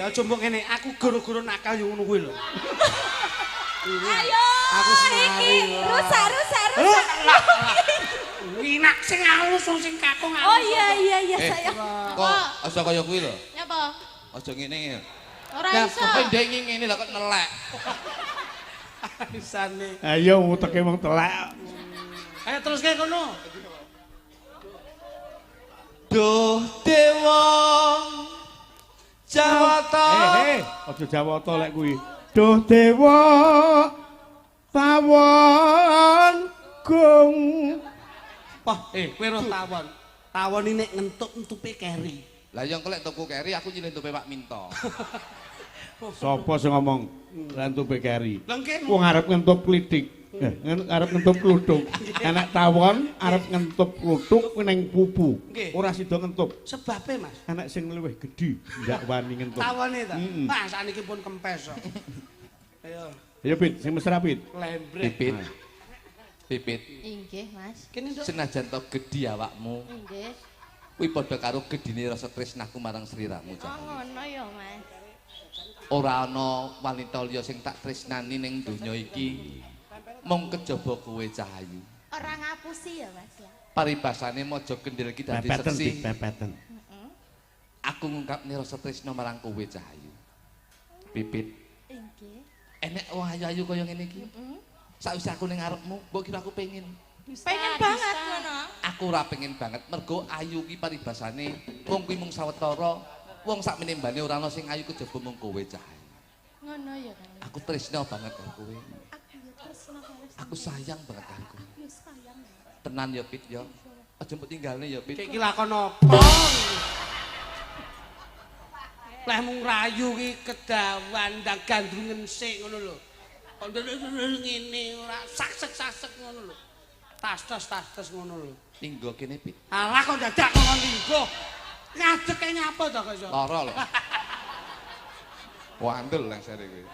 Aja mbok ngene, aku goro-goro nakal yo ngono kuwi lho. Ayo. Aku senari. Rusak. Winak sing halus sing kakung halus. Oh iya sayang. Kok aja kaya kuwi lho. Nyapa? Aja ngene. Ora Lah iso. kok ndek ngene lah kok nelek. Isane. Ayo uteke wong telek. Ayo terus kayak kono. Duh dewa Jawata. Aja Jawata lek kuwi. Duh dewa tawon gung. Wah, kowe roh tawon. Tawon ini nek ngentuk-entupe keri. Lah yang kelek tuku keri aku nyilih tuku Pak Minto. Sapa sing ngomong ngentupe keri? Lah nggih. Wong arep ngentup klitik. Arep ngentup kluthuk. Anak tawon arep ngentup kluthuk ning pupu. Nggih. Ora sida ngentup. Sebabe, Mas. Anak sing luwih gedhi ndak wani ngentup. Tawone ta. Mm-mm. Mas saniki pun kempes kok. Ayo, Ya Pit, sing mesra Pit. lembrek. Pipit. Pipit. Inggih, Mas. Kene nduk. Senajan to gedhi awakmu, Inggih. kuwi padha karo gedhine rasa tresnaku marang sliramu, Oh, Cak. ngono ya, Mas. Ora ana wanita liya sing tak tresnani ning donya iki mung kejaba kowe Cahayu. Ora ngapusi ya, Mas ya. Paribasane maja kendel iki dadi Pepeten seksi. Pit, pepeten. Aku ngungkapne rasa tresna marang kowe Cahayu. Pipit, Inggih. enek wong ayu-ayu kaya ngene iki. Sakwise aku ning ngarepmu, mbok kira aku pengin. Pengen banget ngono. Aku ora pengen banget mergo ayu ki paribasane wong kuwi mung sawetara, wong sak menembane ora ana sing ayu kejaba mung kowe Cahayu. Ngono ya, Kang. Aku tresna banget karo kowe. Aku ya tresno karo Aku sayang banget karo kowe. ya sayang. Tenan ya Pit ya. Aja mbok tinggalne ya Pit. Kayak iki lakon apa? Leh mung rayu ki kedawan ndang gandrungen sik ngono lho. Kok ngene ora sasek-sasek ngono lho. Tas-tas ngono lho. Tinggo kene Pit. Alah kok dadak ngomong linggo. Ngadeke nyapa to kok iso? Lara lho. Wandel lang sare kowe.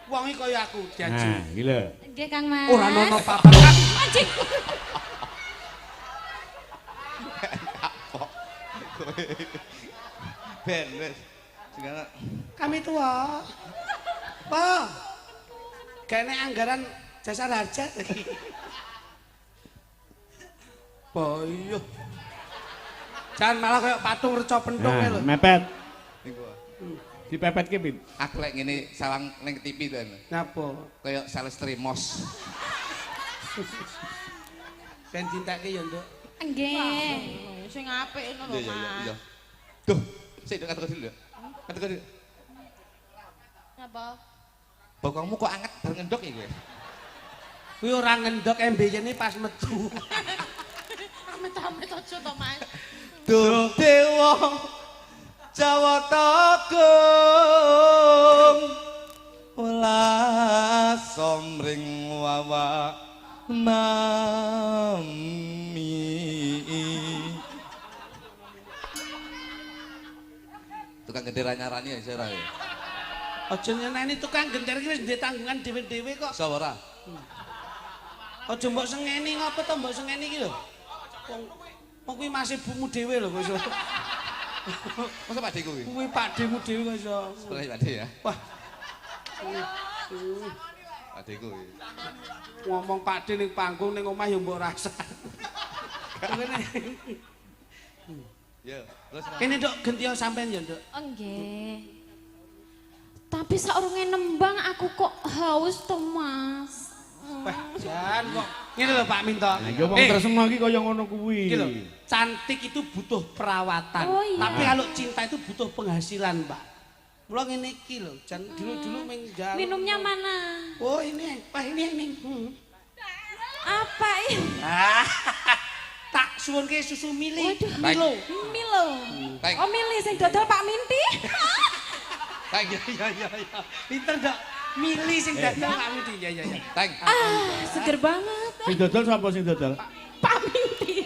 Wong iki kaya aku diaji. Nah, iki lho. Nggih Kang Mas. Ora ono papan. Anjing. Ben wis. Segala Kami tua. Pak. Kene anggaran jasa harja. Oh iya. Jangan malah kayak patung reca pentung Nah, lho. mepet. niku. Dipepetke Pit. Aku lek ngene sawang ning TV to. Napa? Kaya sales Trimos. Ben dintake ya, Nduk. Nggih. Sing apik ngono lho, Iya. Mas. Duh, Sik ngadeg dulu. Ngadeg dulu. Apa? Bokongmu kok anget bareng ngendok ya kowe? Kuwi ora ngendok embeyene pas metu. Amit-amit aja to, Mas. Duh dewa Jawata Agung welas somring wawa nami. Tukang gendera nyarani ya sira ya. Aja nyeneni tukang genter iki wis ndek tanggungan dhewe-dhewe kok. Sapa ora? Aja mbok sengeni ngopo to mbok sengeni iki lho. Wong kuwi masih bumu dhewe lho kok iso. Masa Pak Deku kuwi? Kuwi pakdemu dhewe kok iso. Sebelah Pak De ya. Wah. Pak Deku kuwi. Ngomong Pak De ning panggung ning omah ya mbok rasa. Ya, terus Kene Nduk gentio sampean ya Nduk. Oh nggih. Tapi saurunge nembang aku kok haus to, Mas. Wah, jan kok. Ngene lho Pak Minto. Lah ya wong tresno iki kaya ngono kuwi. Iki lho, cantik itu butuh perawatan. Oh, iya. Tapi kalau cinta itu butuh penghasilan, Pak. Mula ngene iki lho, jan dulu-dulu ming jalan. Minumnya mana? Oh, ini. Wah, ini. Apa ini? Tak suwunke susu mili. Waduh. Milo. Milo. Teng. Oh, milih sing dodol Pak Minti. Teng. Ya. Pinter ndak? Mili sing dadal Pak Minti. Ya. Teng. Ah, seger banget. Sing dodol sapa sing dodol? Pak Minti.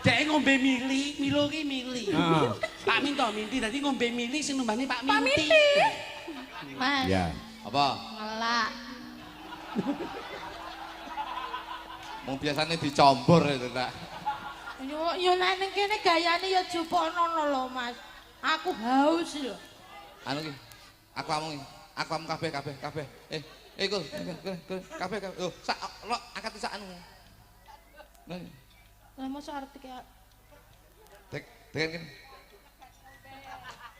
Dek ngombe mili, Milo ki mili. Heeh. Pak Minto Minti dadi ngombe mili sing numbani Pak Pak Minti. Minti. Mas. Ya. Apa? Ngelak. Mau biasanya dicombor itu tak. Yo nek ning kene gayane ya jupono lho, Mas. Aku haus lho. Anu ki, aku amung ki. Aku amung kabeh. Kul, kabeh. Oh, sak lo angkat sak anu. Nah, Lah mosok arep ya. dengan kene.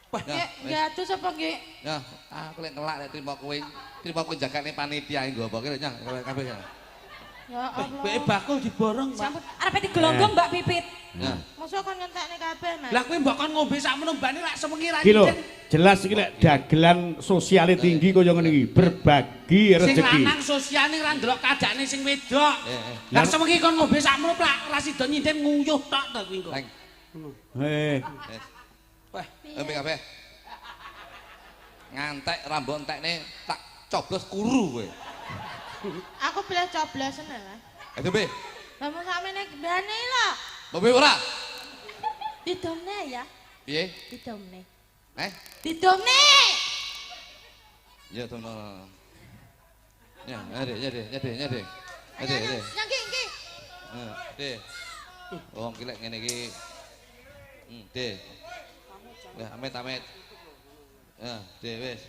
Wah, Nggak atuh sapa nggih? Ya, aku lek ngelak lek trimo kowe jagane panitia nggo apa ki nyang kabeh ya. Ya Allah. Beke bakul diborong, Pak. Sampun arep digelonggong Mbak Pipit. Ya. Mosok kon ngentekne kabeh, Mas. Lah kowe mbok kon ngombe sak menumbane lak sewengi ra Iki lho, nyicen. jelas iki lek dagelan sosiale tinggi kaya ngene iki, berbagi Sing rezeki. lanang sosial ning ra ndelok kadane sing wedok. Lah Lah sewengi kon ngombe sak menub lak ra sida nyinden nguyuh tok to kuwi kok. Teng. Heh. Wah, Ambil kabeh. Ngantek rambut entekne tak coblos kuru kowe. Aku pilih coblosen lah. Ayo be. Lah mung samene gembane lho. Mbok ora? Didomne ya. Piye? Didomne. Didomne. Didomne. Ya tono. Ya, nyade. Yang iki. De. Wong ki lek ngene iki. De. Ya, amit. Ya, de wis.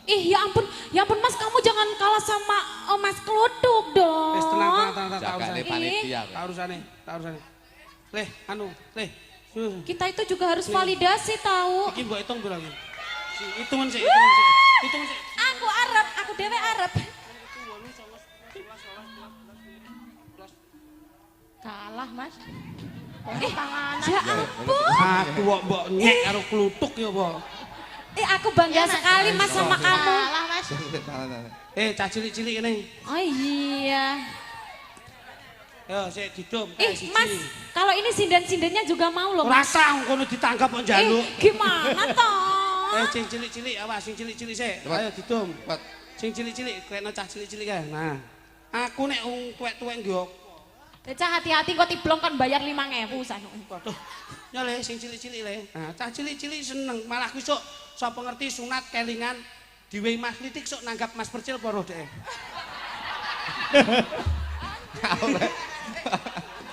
Ih, ya ampun Mas, kamu jangan kalah sama Mas Kluduk dong. wis tenang. Jagane panitia. Tak urusane. Leh, Leh. Kita itu juga harus validasi tahu. Iki mbok hitung pira iki? Hitungan sik. Aku dhewe arep. Kalah, Mas. Panganan. Ya ampun. Aku kok mbok nyek karo kluthuk ya apa? Aku bangga sekali Mas sama kamu. Kalah, Mas. Cah cilik-cilik kene. Oh iya. Yo, sik didum. Mas, kalau ini sinden-sindennya juga mau loh Mas. Rasa kono ditangkap kok njaluk. Gimana toh? Sing cilik-cilik awas, sing cilik-cilik sik. Ayo didum. Sing cilik-cilik, kena cah cilik-cilik kae. Nah, aku nek wong tuwek-tuwek nggo Cah hati-hati kok tiblong kan bayar 5.000 sanu. waduh. Ya le sing cilik-cilik le. Nah, cah cilik-cilik seneng, malah ku sok sapa ngerti sunat kelingan diwehi Mas Litik sok nanggap Mas Percil poro dhek.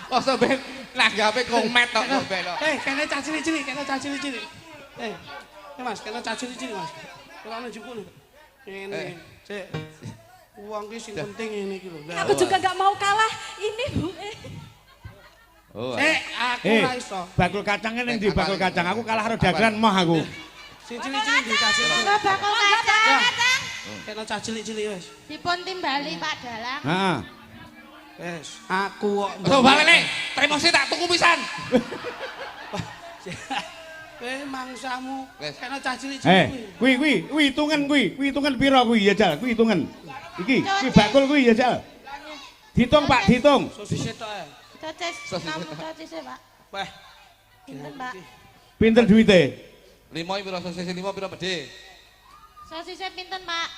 Masa ben nanggape komet tok ben. Kene cah cilik-cilik. Mas, kene cah cilik-cilik, Mas. Ora ono jupuk lho. Ngene. Sik. Uang ki sing penting ini iki lho. Aku juga gak mau kalah. Ini Bu. Oh. Aku ora iso. Bakul kacangnya ning ndi bakul kacang? Aku kalah karo dagelan moh aku. Sing cilik-cilik di cah cilik. Enggak bakal kacang. Kena cah cilik-cilik wis. Dipun timbali Pak Dalang. Heeh. Wes, aku kok. Oh, balik nih. Terimosi tak tuku pisan. Mangsamu. Wes. Kena cah cilik-cilik kuwi hitungan kuwi hitungan pira kuwi ya Jal, kuwi hitungan. Iki bakul kuwi ya Jal. Ditung Pak, ditung. Sosis tok ae. Sosis, namu sosis Pak. Wah, Pinten Pak? Pinter duite? 5 pira sosis 5 pira pede? Sosisnya pinten Pak?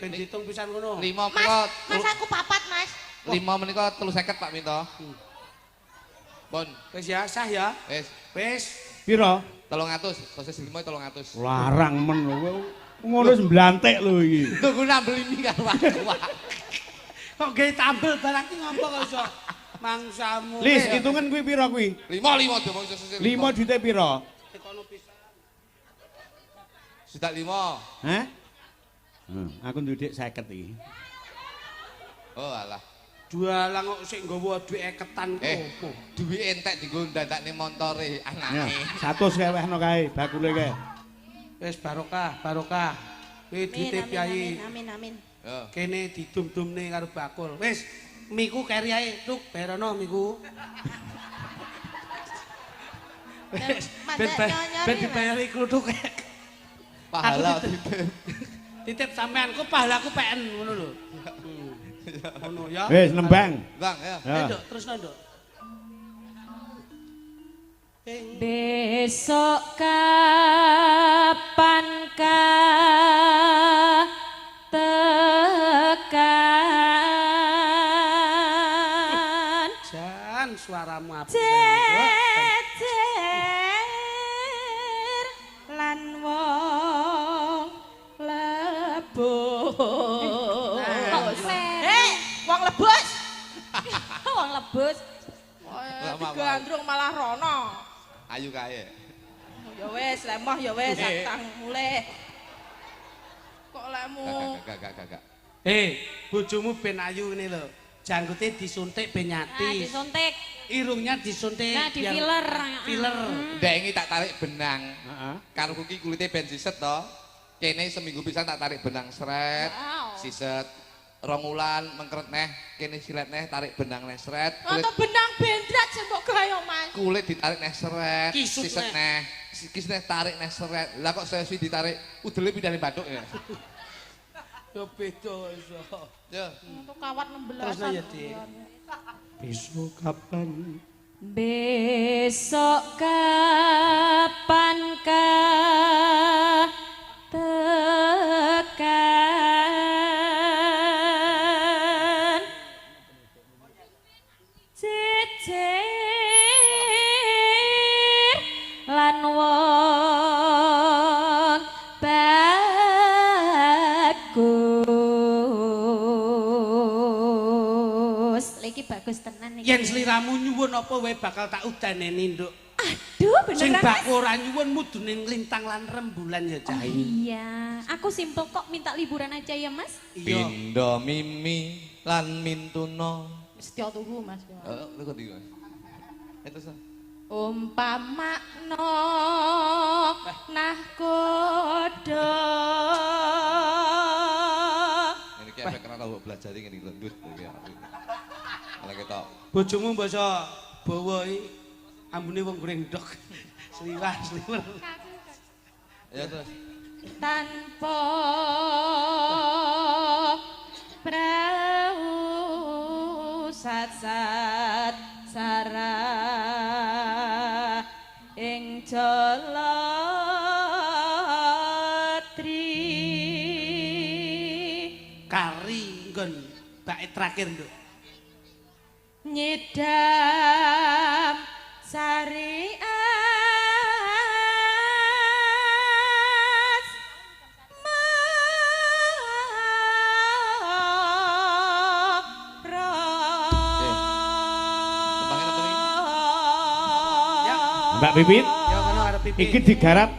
ben ditung pisan ngono. 5 pira? Mas aku papat Mas. 5 menika 350 Pak Minto. Pun. Wis ya, sah ya. Wis. Pira? 300, sosis 5 300. Larang men kowe. Ngono wis mblantek lho iki. Tunggu nambel ini karo aku. Kok gawe tampil barang ki ngopo kok iso? Mangsamu. Lis, hitungan kuwi pira kuwi? 5 domong sosis 5 duite pira? Tekono pisan. Sudah 5. Hah? Aku ndudik 50 iki. Oh alah. Jualan kok sik nggawa duit eketan opo? Duit entek dienggo ndandakne montore Ya, anake. 100 kewehno kae bakule kae. Wis barokah. Kuwi duite piyai. Amin. Yo. Kene didum-dumne karo bakul. Wis, miku keri ae, Tuk, berono miku. Wis, ben dibayari kluthuk. Pahala Titip sampeanku pahalaku PN ngono lho. Ngono ya. Wis nembang. Bang ya. Nduk, terus nduk. Besok kapankah tekan Jan suaramu apik. cecer lan wong lebus Wong lebus. wong lebus Digandrung malah rono. Ayu kae. Ya wis, lemah ya wis, satang mulih. Kok lemu? Gak. Bojomu ben ayu ngene lho. Janggute disuntik ben nyati. disuntik Irungnya disuntik nah di biar- filler filler. Ndek iki tak tarik benang. Heeh. Karo kuki kulite ben siset to. Kene seminggu pisan tak tarik benang sret. Wow. Siset. 2 wulan mengkeret neh, kene silet neh tarik benang neh sret. Untuk benang bendrat sing mbok gawe Mas. Kulit ditarik neh seret, Kisut siset neh. Sikis neh tarik neh seret. Lah kok saya ditarik udele pindane bathuk ya. Yo beda iso. Ya. Untuk kawat 16. Terus ya, Dik. Besok kapan? besok kapankah tekan cecer lan wong bagus Lagi bagus tenan iki. Yen sliramu nyuwun apa wae bakal tak udaneni, Nduk. Aduh, Sing beneran. bak Mas? ora nyuwun mudune nglintang lan rembulan ya Oh Cai. iya, aku simpel kok minta liburan aja ya Mas. Iya. Pindo mimi lan mintuno. Setya tuku Mas. Lha kok ndi Mas? Itu sah. Umpamakno nahkoda. Ini ki efek kena tau belajar ngene iki lho, ndut iki. Ala ketok. Bojomu basa bawa iki ambune wong goreng ndok. Sliwah. Ya terus. Tanpa prau sat-sat sarah ing Jalatri Kari nggon bake terakhir, Nduk. nyedam syariat Mbak Pipit, Ya ngono karo pipi. iki digarap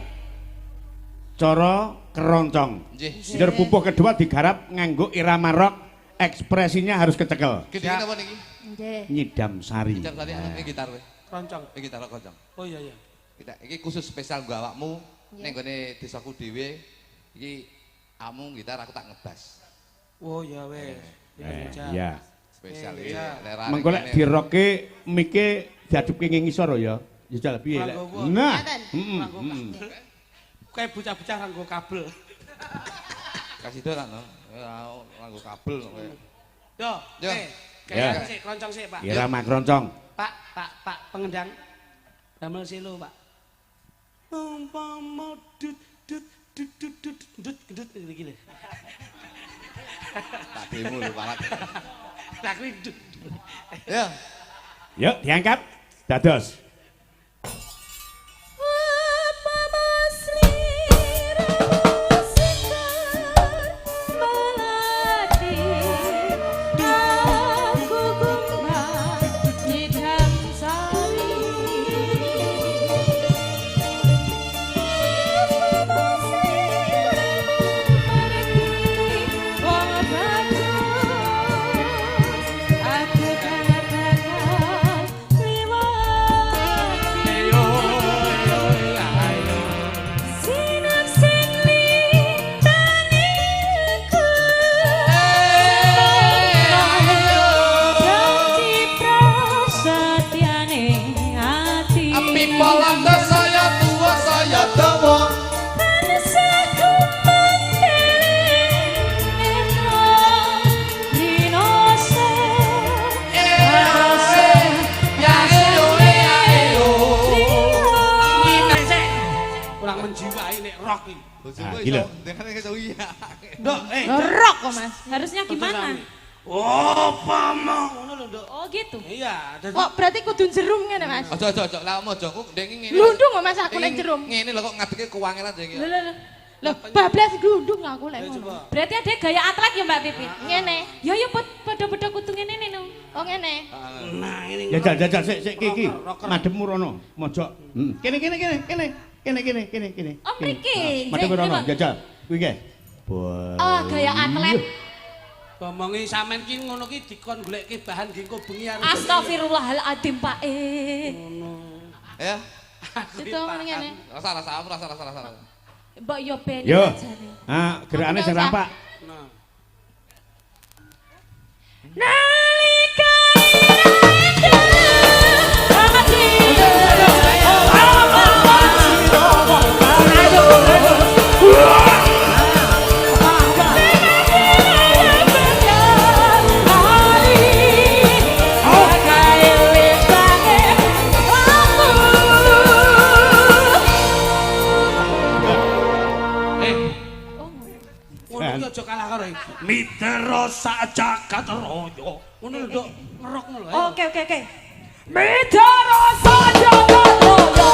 cara keroncong. Nggih. Njur pupuh kedua digarap nganggo irama rock, ekspresinya harus kecekel. Gede napa niki? nggih Nyidam sari. Jam tadi ini gitar kowe. Keroncong. Ini gitar kocong. Oh iya iya. Kita iki khusus spesial nggo awakmu ning gone desaku dhewe. Iki kamu gitar aku tak ngebas. Oh ya wes. Iya. Spesial iki. Lerane Mengko lek dirokke mike diadepke ning ngisor ya. Ya jal piye lek. Nah. Kayak bocah-bocah nganggo kabel. Kasih dolan no. Nganggo kabel kowe. Yo. Ya. Sik kroncong sik, Pak. Irama kroncong. Pak pengendang. Damel silo, Pak. Umpama dut iki lho. Tak demo lho palak. Tak rindut. Ya. Yuk diangkat. Dados. Gila. Rock kok Mas. Harusnya gimana? Oh, pamong ngono lho, Nduk. Oh gitu. Iya, Kok berarti kudu jerum ngene, Mas? Aja lah mojo ku ndek ngene. Glundung kok Mas aku lek jerum. Ngene lho kok ngadeke kuwangelan ndek iki. Loh, bablas glundung aku lek ngono. Berarti ada gaya atlet ya Mbak Pipit? Ngene. Ya pada kudu ngene nih no. Oh ngene. Nah, ini. Jajal sik iki. Madhemmu rono, mojok. Kene. Oh mriki. Madhemmu rono, jajal. Kuwi ge. Oh, gaya atlet. Ngomongi sampean ki ngono ki dikon goleke bahan nggo bengi arep. Astagfirullahaladzim Pak. Ngono. Ya. Itu ngene. Rasa. Mbak yo ben Yo. jane. Ah, gerakane sing rampak. Nah. Nalika aja kalah karo iki. Mitero sak jagat raya. Ngono lho, Nduk, ngerok ngono lho. Oke. Mitero sak jagat raya.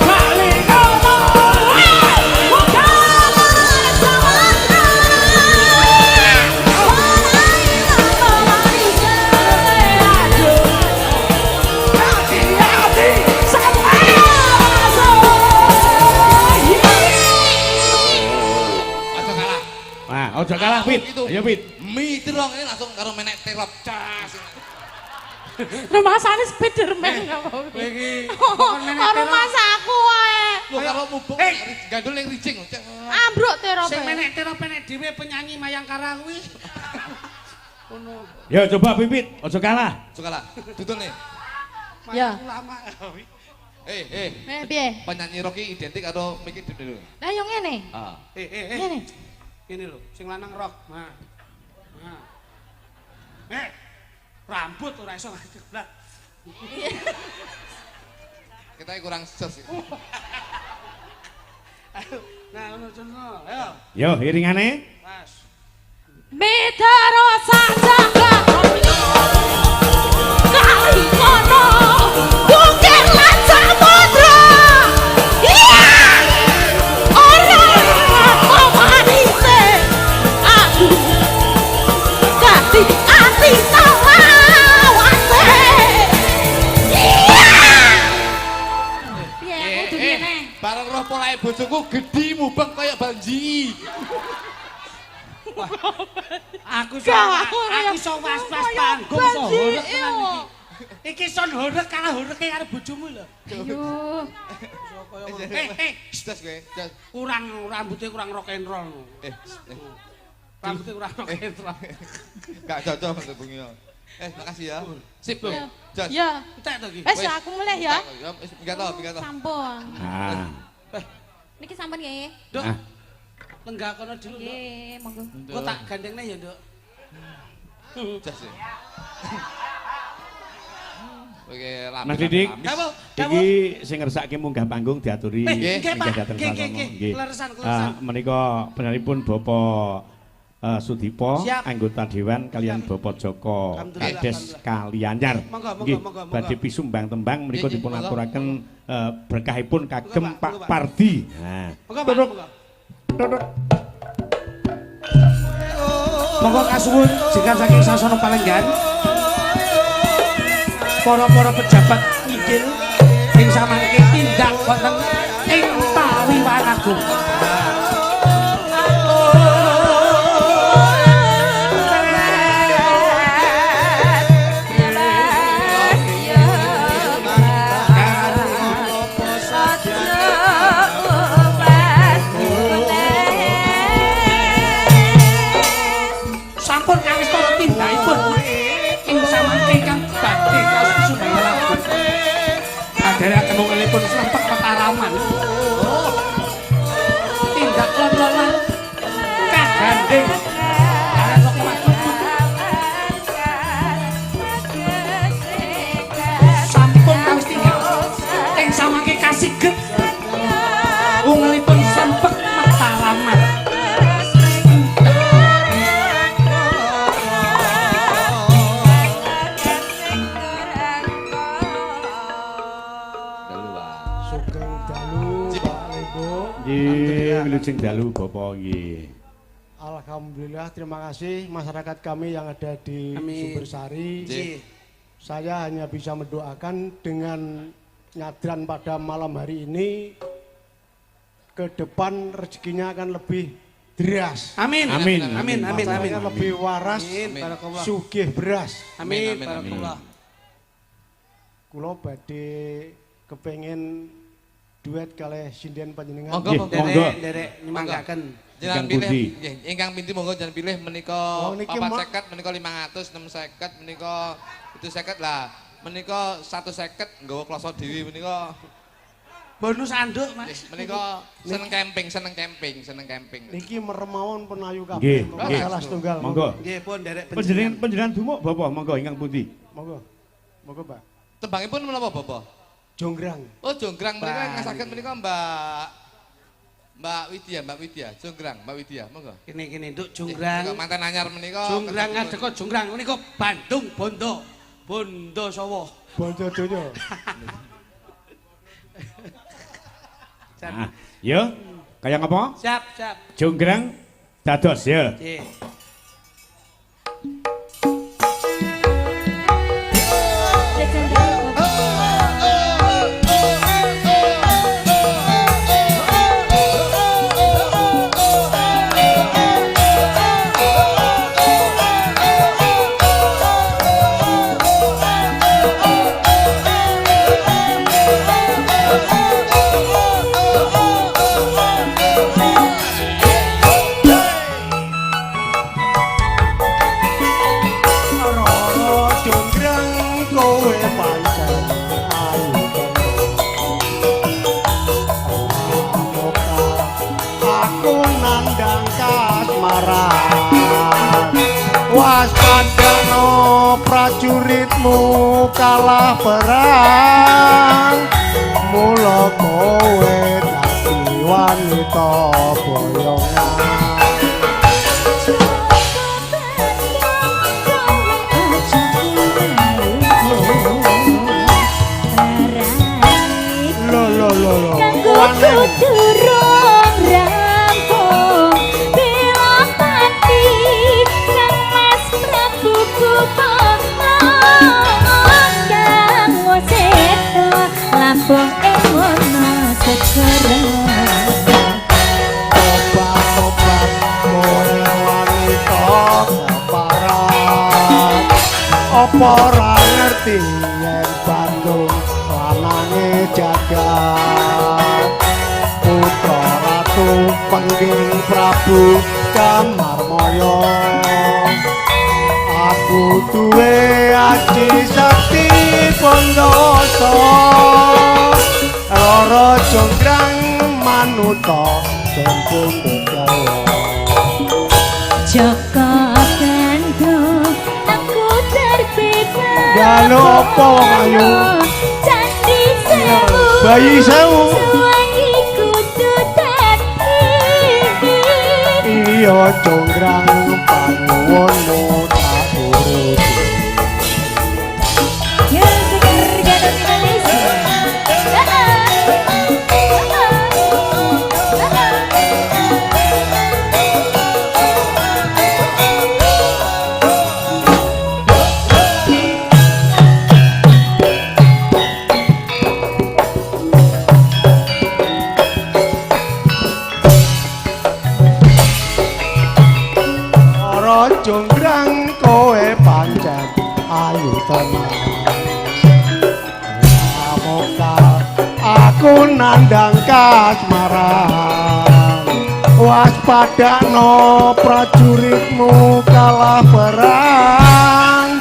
Kali ngono. Ojo kalah, Pit. Ayo, Pit. Mitra ini langsung karo menek terop cas. Rumasane Spiderman apa iki? Rumah aku wae. Lho karo mubuk gandul ning ricing. Ambruk terope. Sing menek terop menek dhewe penyanyi Mayangkara kuwi. Ngono. Ya coba Pipit, ojo kalah. Dudul nih. Ya. Lama. Piye? Penyanyi rock iki identik karo mikir dulu. Lah yo ngene. Ah. Ngene. Ini lho, sing lanang rock. Nah. Rambut ora iso ngeblak. Kita kurang jos. Ayo, nah ngono jono. Ayo. Yo, iringane. Mas. Mitero sak jagat raya. Kali ngono. Bukir lan samudra. Iya. Ora mamanise. Aku ganti ati sawase. Iya. Piye kudu ngene. Bareng roh polahe bojoku gedhi mubeng kaya banji. Aku iso was-was panggung iso horek tenan iki. Iki son horek kalah horeke karo bojomu lho. Ayo. Das kowe. Kurang rambutnya kurang rock and roll. Rambutnya kurang ketro. Gak cocok untuk bengi. Makasih ya. Sip. Jos. Ya. Entek to iki. Wes aku mulai ya. Pinggah to. Sampun. Ah. Niki sampun nggih. Duk. Ah. Lenggah kono dulu, Duk. Nggih, monggo. Kok tak gandengne ya, Duk. Jos. Oke, lampir. Mas Didik. Kamu, Iki sing ngersake munggah panggung diaturi nggih, Pak. minggah dhateng Nggih, sasono. nggih. Nggih. Kleresan. Menika panjenenganipun Bapak Sudipo, Siap. anggota dewan kalian Bapak Joko Alhamdulillah, Kades Kalianyar. Monggo, Nggih, monggo. badhe pisumbang tembang menika Nggih, dipun monggo. aturaken berkahipun kagem Monggo, Pak, Pak monggo, Pak. Pardi. Nah, Monggo, Pak. tutuk, Monggo. tutuk. Monggo kasuwun jenengan saking sasana Palenggan. Para pejabat ngidil ing samangke tindak wonten ing Pawiwan Agung. Sampun kawista tindakipun ing samangke ingkang badhe kasumbang lagu. Kadherekaken wongenipun Srempek Petaraman. Tindak lon-lonan kagandhing arep maju. Sampun kawis tinggal ing samangke kasiget wongenipun Srempek Petaraman. Dalu, Pak. Sugeng dalu Pak Lego. Nggih, wilujeng dalu Bapak nggih. Alhamdulillah, terima kasih masyarakat kami yang ada di Amin. Sumbersari. Nggih. Saya hanya bisa mendoakan dengan nyadran pada malam hari ini ke depan rezekinya akan lebih deras. Amin. Amin. Amin. Amin. Amin. Akan lebih waras, Amin. Barakallah. sugih beras. Amin. Amin. Barakallah. Kulo badhe kepengin duet kalih sinden panjenengan. Monggo, Nggih, monggo. monggo. Derek nyemanggaken. Jangan Ingkang pilih, pundi? nggih, ingkang pinti monggo jangan pilih menika Oh, niki 450, menika 500, 650, menika 750 lah. Menika 150 nggawa kloso dhewe menika. Bonus anduk, Mas. Nggih, menika seneng camping. Niki meremawon penayu Nggih, kabeh. nggih. Salah setunggal. Monggo. Nggih, pun derek Panjenengan dumuk Bapak monggo ingkang pundi? Monggo. Monggo, Pak. Tembangipun menapa, Bapak? Jonggrang. Oh, jonggrang menika Bang. ngasaken menika Mbak Widya, jonggrang Mbak Widya, monggo. Kene Nduk Menika jonggrang. mantan anyar menika. Jonggrang ngadeka jonggrang menika Bandung Bondo. Bondo Sawo. Bojo donya. Nah, yo, kaya ngapa? Siap, siap. Jonggrang dados ya. Nggih. Roro jonggrang kowe pancen ayu aku nandang kasmaran waspadano prajuritmu kalah perang mula kowe dadi wanita boyongan. Lo Kanggo durung rampung bela pati kang Mas Prabu Kupang kang seto lampung ing mono segara obat-obat kowe wanita keparat apa ora ngerti yen Bandung lanange jagat putra ratu pengging Prabu damar moyo aku duwe aji sakti pondhoso loro jonggrang manuta sempung begawa Joko gandung aku terpikir Galo apa ayu Candi sewu bayi sewu Suwangi kudu dadi iya jonggrang panuwunmu tak uruti Ya seger gadot Indonesia jonggrang kowe pancen ayu tenan Amoka aku nandang kasmaran waspadakno prajuritmu kalah perang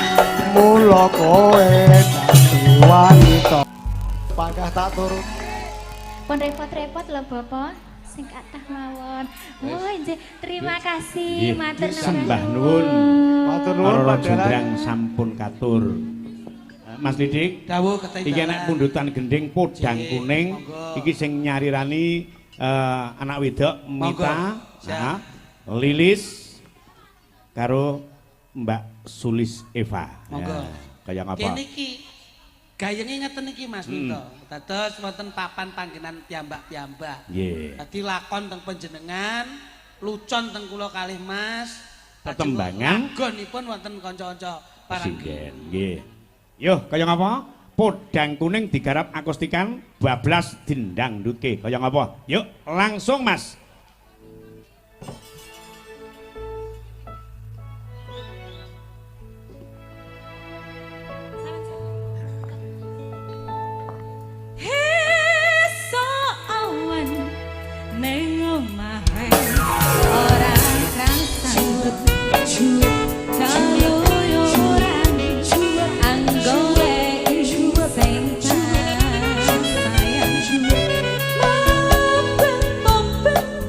mula kowe dadi wanita pangkah tak turut pun repot-repot lho Bapak sing kathah mawon. Oh, nggih, terima kasih matur nuwun. Sembah nuwun. Matur nuwun Para Panjenengan. jonggrang sampun katur. Mas Didik, dawuh ketedalan. iki nek pundutan gending podang kuning, iki sing nyarirani anak wedok Mita, nah, Lilis karo Mbak Sulis Eva. Monggo. Kaya ngapa? Kene iki gayenge ngeten iki Mas Minto. Dados wonten papan panggenan piyambak-piyambak. Nggih. Dadi lakon teng panjenengan, lucon teng kula kalih Mas. Tetembangan gonipun wonten kanca-kanca paranggi. singen. Nggih. Yo, kaya ngapa? Podang kuning digarap akustikan, bablas dindangdutke. Kaya ngapa? Yuk, langsung Mas. Esok awan ning omahe ora krasa kaluyuran anggone sing sayang mopen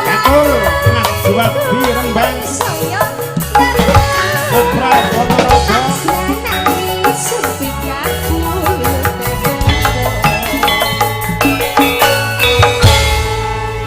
Katur, Mas Juwadi Rembang. Saya Putra Foto